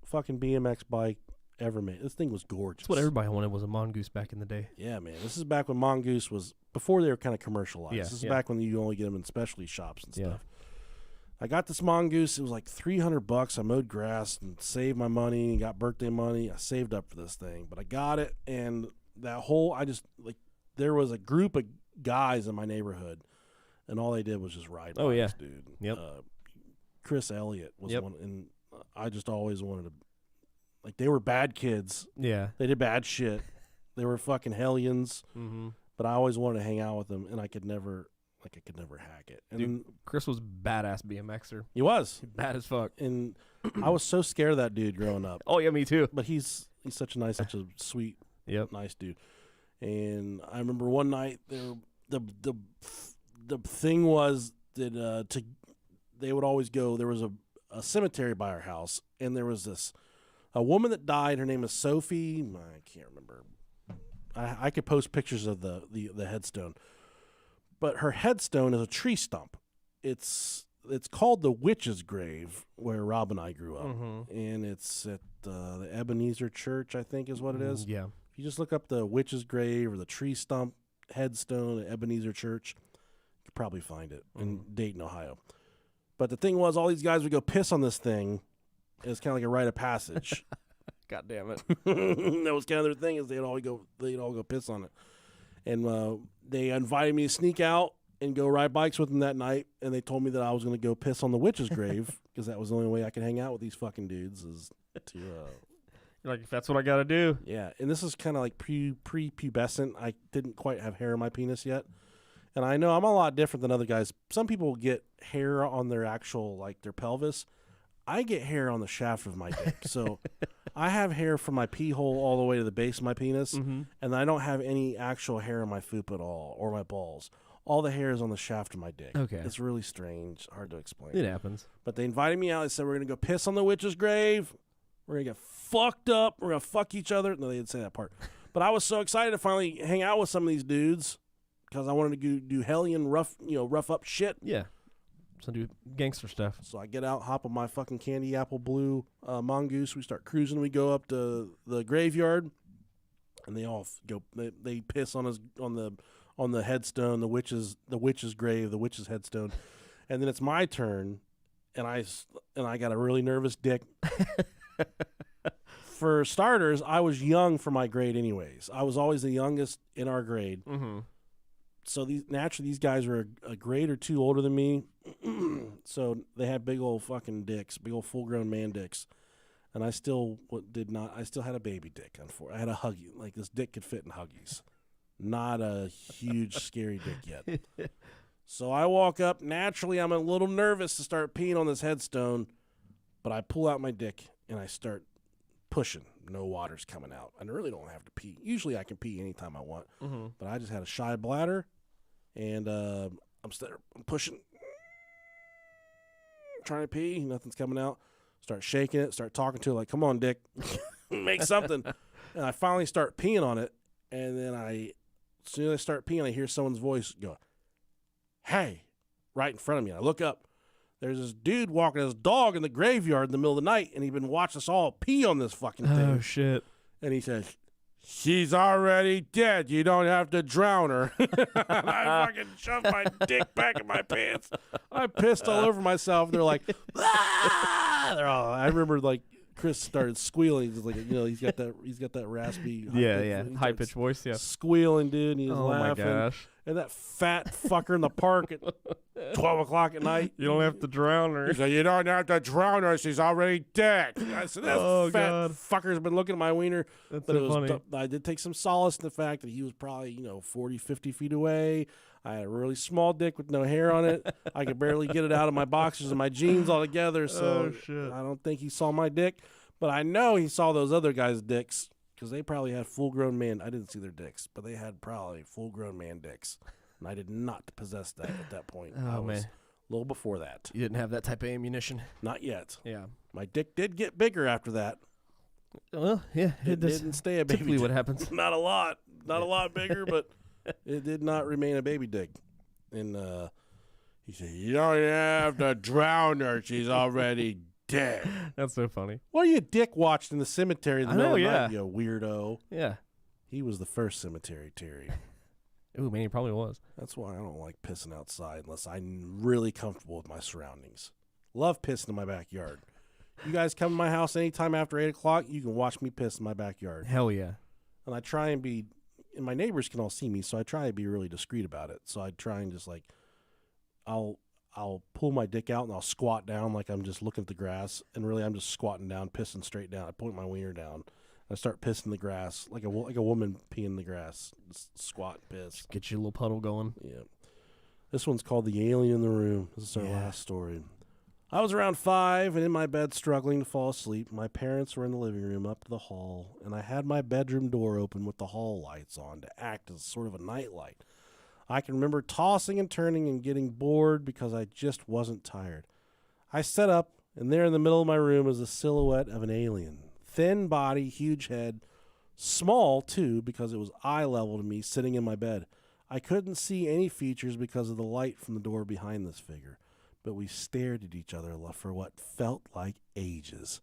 Speaker 1: fucking BMX bike ever made. This thing was gorgeous.
Speaker 2: That's what everybody wanted, was a mongoose back in the day.
Speaker 1: Yeah, man. This is back when mongoose was before they were kind of commercialized.
Speaker 2: Yeah,
Speaker 1: this is back when you only get them in specialty shops and stuff.
Speaker 2: Yeah.
Speaker 1: I got this mongoose. It was like $300. I mowed grass and saved my money and got birthday money. I saved up for this thing, but I got it, and there was a group of guys in my neighborhood, and all they did was just ride.
Speaker 2: Oh, yeah.
Speaker 1: This dude.
Speaker 2: Yep.
Speaker 1: Chris Elliott was one, and I just always wanted to, they were bad kids.
Speaker 2: Yeah.
Speaker 1: They did bad shit. They were fucking hellions.
Speaker 2: Mm-hmm.
Speaker 1: But I always wanted to hang out with them, and I could never hack it. And
Speaker 2: dude, Chris was badass BMXer.
Speaker 1: He was.
Speaker 2: Bad as fuck.
Speaker 1: And I was so scared of that dude growing up.
Speaker 2: Oh, yeah, me too.
Speaker 1: But he's such a sweet, nice dude. And I remember one night, the thing was that they would always go, there was a cemetery by our house, and there was a woman that died. Her name is Sophie. I can't remember. I could post pictures of the headstone, but her headstone is a tree stump. It's called the Witch's Grave, where Rob and I grew up, and it's at the Ebenezer Church, I think is what it is.
Speaker 2: Yeah.
Speaker 1: If you just look up the Witch's Grave or the tree stump headstone at Ebenezer Church, you could probably find it in Dayton, Ohio. But the thing was, all these guys would go piss on this thing. It was kind of like a rite of passage.
Speaker 2: God damn it.
Speaker 1: That was kind of their thing, is they'd all go piss on it. And they invited me to sneak out and go ride bikes with them that night, and they told me that I was going to go piss on the witch's grave because that was the only way I could hang out with these fucking dudes is to...
Speaker 2: You're like, if that's what I got to do.
Speaker 1: Yeah, and this is kind of like pre-pubescent. I didn't quite have hair on my penis yet. And I know I'm a lot different than other guys. Some people get hair on their actual, like, their pelvis. I get hair on the shaft of my dick. So I have hair from my pee hole all the way to the base of my penis, and I don't have any actual hair on my foop at all or my balls. All the hair is on the shaft of my dick.
Speaker 2: Okay.
Speaker 1: It's really strange, hard to explain.
Speaker 2: It happens.
Speaker 1: But they invited me out. They said, we're going to go piss on the witch's grave. We're going to get fucked up. We're going to fuck each other. No, they didn't say that part. But I was so excited to finally hang out with some of these dudes because I wanted to do hellion rough up shit.
Speaker 2: Yeah. So do gangster stuff.
Speaker 1: So I get out, hop on my fucking candy apple blue mongoose. We start cruising. We go up to the graveyard, and they all go. They piss on the headstone, the witch's grave, the witch's headstone, and then it's my turn, and I got a really nervous dick. For starters, I was young for my grade anyways. I was always the youngest in our grade. Mm-hmm. So these guys were a grade or two older than me. So they had big old fucking dicks, big old full-grown man dicks. And I still had a baby dick. I had a Huggy. Like, this dick could fit in Huggies. Not a huge, scary dick yet. So I walk up. Naturally, I'm a little nervous to start peeing on this headstone. But I pull out my dick, and I start pushing. No water's coming out. I really don't have to pee. Usually I can pee anytime I want. Mm-hmm. But I just had a shy bladder, and I'm pushing, trying to pee. Nothing's coming out. Start shaking it. Start talking to it like, come on, dick. Make something. And I finally start peeing on it. And then as soon as I start peeing, I hear someone's voice go, hey, right in front of me. I look up. There's this dude walking his dog in the graveyard in the middle of the night, and he'd been watching us all pee on this fucking thing.
Speaker 2: Oh, shit.
Speaker 1: And he says, she's already dead. You don't have to drown her. And I fucking shoved my dick back in my pants. I pissed all over myself. They're like, ah! I remember, like, Chris started squealing. He's like, he's got that raspy,
Speaker 2: high pitched voice,
Speaker 1: squealing, dude. And he was laughing.
Speaker 2: Oh my gosh!
Speaker 1: And that fat fucker in the park at 12 o'clock at night.
Speaker 2: You don't have to drown her.
Speaker 1: He said, you don't have to drown her. She's already dead. I said, that fat fucker's been looking at my wiener.
Speaker 2: That's so funny.
Speaker 1: I did take some solace in the fact that he was probably 40, 50 feet away. I had a really small dick with no hair on it. I could barely get it out of my boxers and my jeans all together. So I don't think he saw my dick. But I know he saw those other guys' dicks because they probably had full-grown man. I didn't see their dicks, but they had probably full-grown man dicks. And I did not possess that at that point. I was a little before that.
Speaker 2: You didn't have that type of ammunition?
Speaker 1: Not yet.
Speaker 2: Yeah.
Speaker 1: My dick did get bigger after that.
Speaker 2: Well, yeah.
Speaker 1: It didn't stay a baby
Speaker 2: typically
Speaker 1: dick.
Speaker 2: What happens.
Speaker 1: Not a lot. Not a lot bigger, but it did not remain a baby dick. And he said, you don't have to drown her. She's already dead.
Speaker 2: That's so funny.
Speaker 1: What are you dick watched in the cemetery in the middle of the night, you weirdo?
Speaker 2: Yeah.
Speaker 1: He was the first cemetery, Terry.
Speaker 2: Ooh, man, he probably was.
Speaker 1: That's why I don't like pissing outside unless I'm really comfortable with my surroundings. Love pissing in my backyard. You guys come to my house anytime after 8 o'clock, you can watch me piss in my backyard.
Speaker 2: Hell yeah.
Speaker 1: And I try and be, and my neighbors can all see me, so I try and be really discreet about it. So I try and just like, I'll pull my dick out and I'll squat down like I'm just looking at the grass, and really I'm just squatting down, pissing straight down. I point my wiener down. I start pissing the grass like a woman peeing the grass. Just squat, piss.
Speaker 2: Get your little puddle going.
Speaker 1: Yeah. This one's called The Alien in the Room. This is our last story. I was around 5 and in my bed struggling to fall asleep. My parents were in the living room up to the hall, and I had my bedroom door open with the hall lights on to act as sort of a nightlight. I can remember tossing and turning and getting bored because I just wasn't tired. I sat up, and there in the middle of my room was the silhouette of an alien. Thin body, huge head, small too because it was eye level to me sitting in my bed. I couldn't see any features because of the light from the door behind this figure, but we stared at each other for what felt like ages.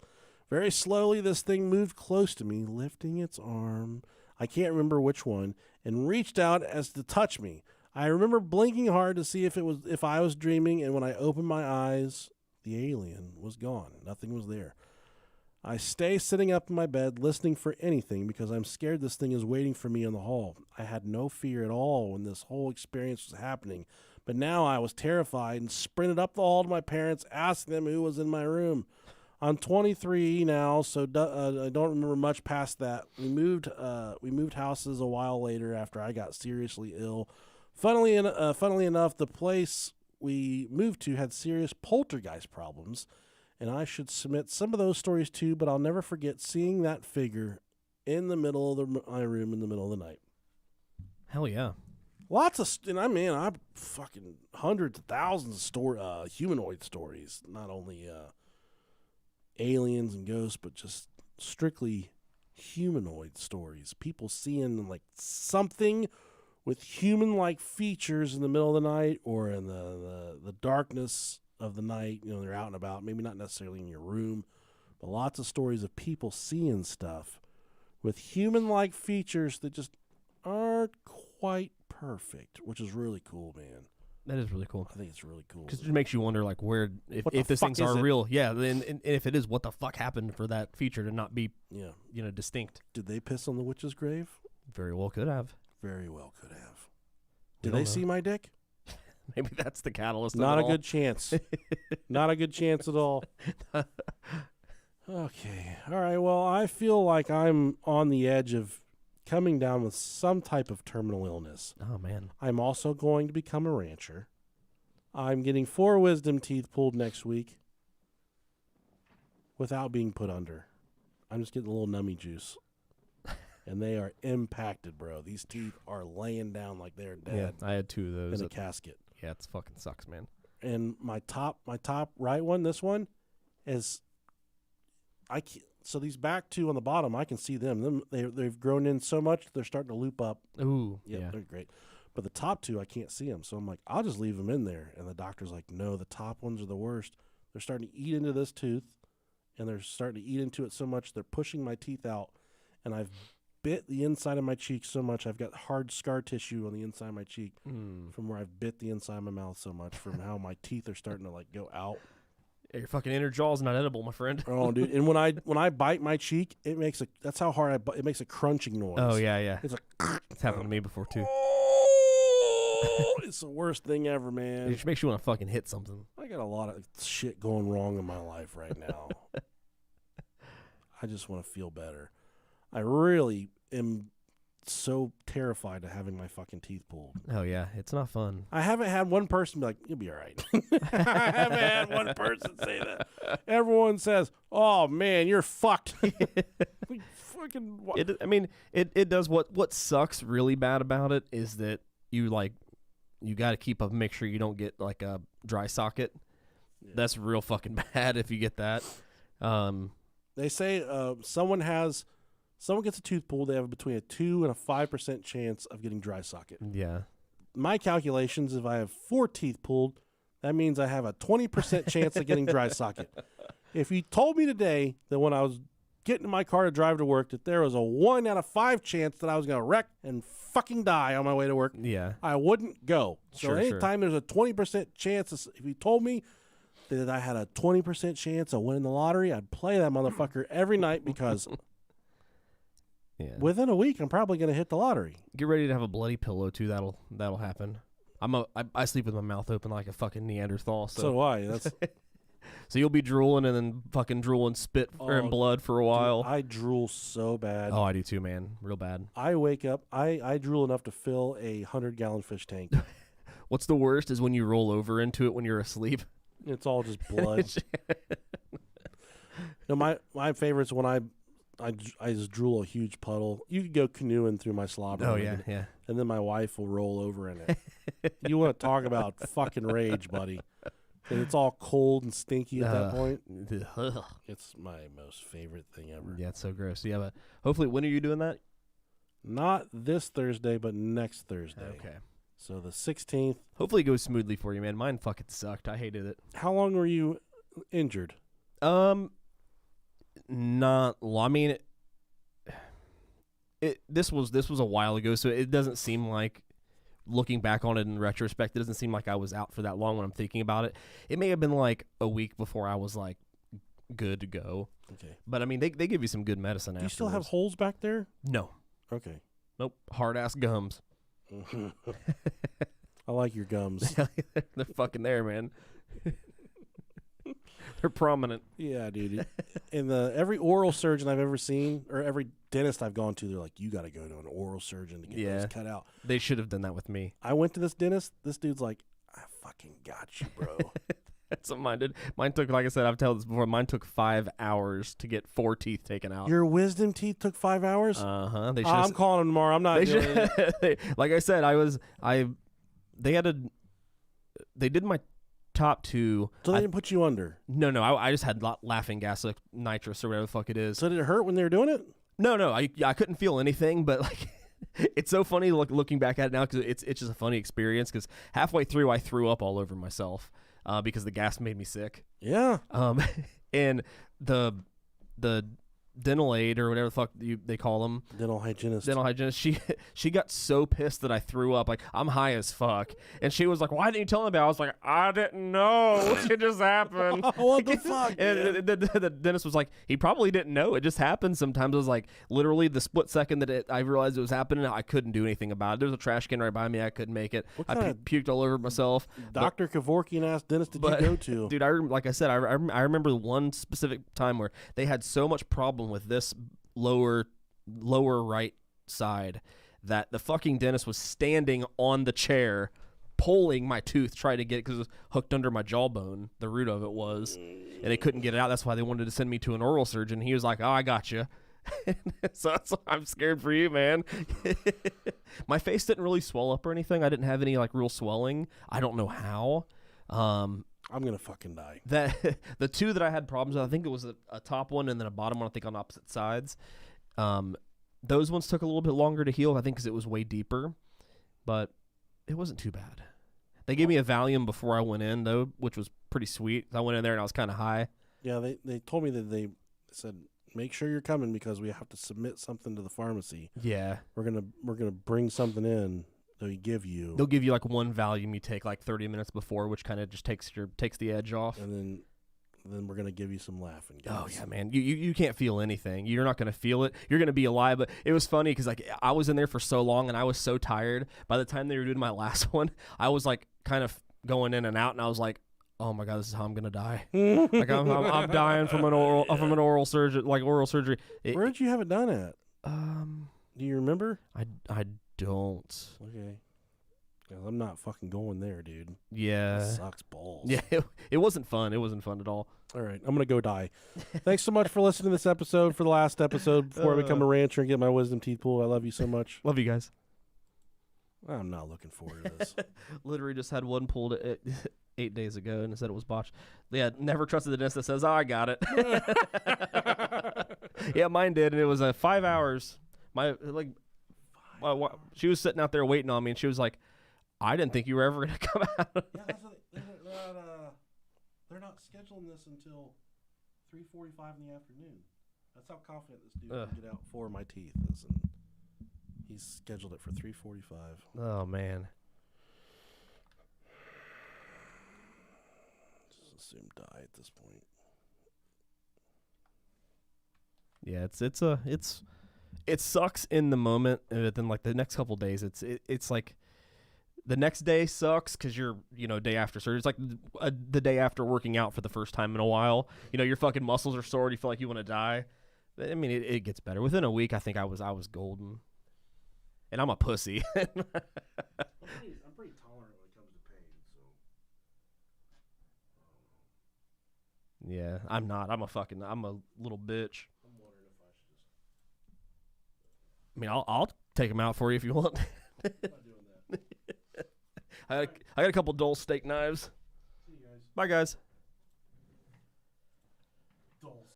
Speaker 1: Very slowly, this thing moved close to me, lifting its arm, I can't remember which one, and reached out as to touch me. I remember blinking hard to see if I was dreaming, and when I opened my eyes, the alien was gone. Nothing was there. I stay sitting up in my bed listening for anything because I'm scared this thing is waiting for me in the hall. I had no fear at all when this whole experience was happening, but now I was terrified and sprinted up the hall to my parents, asking them who was in my room. I'm 23 now, so I don't remember much past that. We moved houses a while later after I got seriously ill. Funnily enough, the place we moved to had serious poltergeist problems, and I should submit some of those stories too, but I'll never forget seeing that figure in the middle of my room in the middle of the night.
Speaker 2: Hell yeah.
Speaker 1: Lots of, I'm fucking hundreds of thousands of humanoid stories. Not only aliens and ghosts, but just strictly humanoid stories. People seeing like something with human-like features in the middle of the night or in the darkness of the night. They're out and about, maybe not necessarily in your room, but lots of stories of people seeing stuff with human-like features that just aren't quite perfect, which is really cool, man.
Speaker 2: That is really cool.
Speaker 1: I think it's really cool.
Speaker 2: Because it makes you wonder, like, where, if these things are real. Yeah, and if it is, what the fuck happened for that feature to not be, distinct?
Speaker 1: Did they piss on the witch's grave?
Speaker 2: Very well could have.
Speaker 1: Very well could have. Did they see my dick?
Speaker 2: Maybe that's the catalyst.
Speaker 1: Not a good chance. Not a good chance at all. Okay. All right. Well, I feel like I'm on the edge of coming down with some type of terminal illness.
Speaker 2: Oh, man.
Speaker 1: I'm also going to become a rancher. I'm getting 4 wisdom teeth pulled next week without being put under. I'm just getting a little nummy juice. And they are impacted, bro. These teeth are laying down like they're dead.
Speaker 2: Yeah, I had 2 of those.
Speaker 1: In a casket.
Speaker 2: Yeah, it fucking sucks, man.
Speaker 1: And my top right one, this one, is so these back 2 on the bottom, I can see them. They've grown in so much they're starting to loop up.
Speaker 2: Ooh,
Speaker 1: yeah, they're great. But the top 2, I can't see them, so I'm like, I'll just leave them in there. And the doctor's like, no, the top ones are the worst. They're starting to eat into this tooth, and they're starting to eat into it so much they're pushing my teeth out, and I've bit the inside of my cheek so much. I've got hard scar tissue on the inside of my cheek from where I've bit the inside of my mouth so much from how my teeth are starting to like go out.
Speaker 2: Yeah, your fucking inner jaw's not edible, my friend.
Speaker 1: Oh, dude! And when I bite my cheek, it makes that's how hard it makes a crunching noise.
Speaker 2: Oh yeah.
Speaker 1: It's like
Speaker 2: it's happened to me before too.
Speaker 1: Oh, it's the worst thing ever, man.
Speaker 2: It makes you want to fucking hit something.
Speaker 1: I got a lot of shit going wrong in my life right now. I just want to feel better. I really am so terrified of having my fucking teeth pulled.
Speaker 2: Oh, yeah. It's not fun.
Speaker 1: I haven't had one person be like, you'll be all right. I haven't had one person say that. Everyone says, oh, man, you're fucked. Fucking what?
Speaker 2: It does what sucks really bad about it is that you got to keep up, make sure you don't get like a dry socket. Yeah. That's real fucking bad if you get that.
Speaker 1: They say someone gets a tooth pulled, they have between a 2 and a 5% chance of getting dry socket.
Speaker 2: Yeah.
Speaker 1: My calculations, if I have 4 teeth pulled, that means I have a 20% chance of getting dry socket. If you told me today that when I was getting in my car to drive to work that there was a 1 out of 5 chance that I was going to wreck and fucking die on my way to work, I wouldn't go. So anytime there's a 20% chance, if you told me that I had a 20% chance of winning the lottery, I'd play that motherfucker every night because within a week I'm probably going to hit the lottery.
Speaker 2: Get ready to have a bloody pillow too. That'll happen. I sleep with my mouth open like a fucking Neanderthal. So
Speaker 1: do I. That's
Speaker 2: so you'll be drooling and then fucking drooling spit and blood for a while.
Speaker 1: Dude, I drool so bad.
Speaker 2: Oh, I do too, man. Real bad.
Speaker 1: I wake up. I drool enough to fill a 100-gallon fish tank.
Speaker 2: What's the worst is when you roll over into it when you're asleep.
Speaker 1: It's all just blood. No, my favorite's when I just drool a huge puddle. You could go canoeing through my slobber.
Speaker 2: Oh, yeah.
Speaker 1: And then my wife will roll over in it. You want to talk about fucking rage, buddy. And it's all cold and stinky at that point. It's my most favorite thing ever.
Speaker 2: Yeah, it's so gross. Yeah, but hopefully, when are you doing that?
Speaker 1: Not this Thursday, but next Thursday.
Speaker 2: Okay.
Speaker 1: So the 16th.
Speaker 2: Hopefully it goes smoothly for you, man. Mine fucking sucked. I hated it.
Speaker 1: How long were you injured?
Speaker 2: Not long. I mean, this was a while ago, so it doesn't seem like, looking back on it in retrospect, it doesn't seem like I was out for that long when I'm thinking about it. It may have been like a week before I was like good to go.
Speaker 1: Okay.
Speaker 2: But I mean, they give you some good medicine.
Speaker 1: Do you still have holes back there?
Speaker 2: No.
Speaker 1: Okay.
Speaker 2: Nope. Hard ass gums.
Speaker 1: I like your gums.
Speaker 2: They're fucking there, man. They're prominent.
Speaker 1: Yeah, dude. And every oral surgeon I've ever seen, or every dentist I've gone to, they're like, you got to go to an oral surgeon to get those cut out.
Speaker 2: They should have done that with me.
Speaker 1: I went to this dentist. This dude's like, I fucking got you, bro.
Speaker 2: That's what mine did. Mine took, like I said, I've told this before, mine took 5 hours to get 4 teeth taken out.
Speaker 1: Your wisdom teeth took 5 hours?
Speaker 2: Uh-huh.
Speaker 1: I'm calling them tomorrow. I'm not doing it.
Speaker 2: Like I said, they did my top 2.
Speaker 1: So they didn't put you under?
Speaker 2: No, I just had laughing gas, like nitrous or whatever the fuck it is.
Speaker 1: So did it hurt when they were doing it?
Speaker 2: No, I couldn't feel anything, but like it's so funny looking back at it now because it's just a funny experience because halfway through I threw up all over myself because the gas made me sick.
Speaker 1: Yeah.
Speaker 2: And the dental aide or whatever the fuck they call them,
Speaker 1: dental hygienist,
Speaker 2: she got so pissed that I threw up. Like, I'm high as fuck, and she was like, why didn't you tell me about it? I was like, I didn't know. It just happened.
Speaker 1: What the fuck?
Speaker 2: And the dentist was like, he probably didn't know. It just happens sometimes. It was like literally the split second that I realized it was happening, I couldn't do anything about it. There was a trash can right by me. I couldn't make it. I puked all over myself.
Speaker 1: Dr. Kevorkian ass dentist did you go to?
Speaker 2: Dude, like I said, I remember one specific time where they had so much problem with this lower right side that the fucking dentist was standing on the chair pulling my tooth, trying to get it because it was hooked under my jawbone, the root of it was, and they couldn't get it out. That's why they wanted to send me to an oral surgeon. He was like, oh, I got you. So I'm scared for you, man. My face didn't really swell up or anything. I didn't have any like real swelling. I don't know how.
Speaker 1: I'm gonna fucking die.
Speaker 2: The 2 that I had problems with, I think it was a top one and then a bottom one, I think on opposite sides. Those ones took a little bit longer to heal, I think, because it was way deeper, but it wasn't too bad. They gave me a Valium before I went in, though, which was pretty sweet. I went in there and I was kind of high.
Speaker 1: Yeah, they told me that they said, make sure you're coming because we have to submit something to the pharmacy.
Speaker 2: Yeah,
Speaker 1: we're gonna bring something in. They'll give you
Speaker 2: like one Valium you take like 30 minutes before, which kind of just takes the edge off.
Speaker 1: And then we're gonna give you some laughing gas.
Speaker 2: Oh yeah, man, you can't feel anything. You're not gonna feel it. You're gonna be alive. But it was funny because like I was in there for so long and I was so tired. By the time they were doing my last one, I was like kind of going in and out, and I was like, oh my god, this is how I'm gonna die. Like I'm dying from an oral surgery, like oral surgery.
Speaker 1: Where did you have it done at? Do you remember?
Speaker 2: I don't.
Speaker 1: Okay. Well, I'm not fucking going there, dude.
Speaker 2: Yeah.
Speaker 1: That sucks balls.
Speaker 2: Yeah, it wasn't fun. It wasn't fun at all.
Speaker 1: All right, I'm gonna go die. Thanks so much for listening to this episode. For the last episode, before I become a rancher and get my wisdom teeth pulled, I love you so much.
Speaker 2: Love you guys.
Speaker 1: I'm not looking forward to this.
Speaker 2: Literally just had one pulled 8 days ago and it said it was botched. Yeah, never trusted the dentist that says, oh, I got it. Yeah, mine did, and it was 5 hours. She was sitting out there waiting on me, and she was like, I didn't think you were ever going to come out.
Speaker 1: Yeah, they're not scheduling this until 3:45 in the afternoon. That's how confident this dude can get out 4 of my teeth is, and he's scheduled it for 3:45.
Speaker 2: Oh, man.
Speaker 1: Just assume die at this point.
Speaker 2: Yeah, it sucks in the moment, but then like the next couple days, it's like the next day sucks because you're day after surgery. It's like the day after working out for the first time in a while. Your fucking muscles are sore. You feel like you want to die. I mean, it gets better. Within a week, I think I was golden, and I'm a pussy.
Speaker 1: I'm pretty tolerant when it comes to pain. So
Speaker 2: yeah, I'm not. I'm a little bitch. I mean, I'll take them out for you if you want.
Speaker 1: I'm not doing that.
Speaker 2: I got a couple dull steak knives.
Speaker 1: See you guys.
Speaker 2: Bye, guys.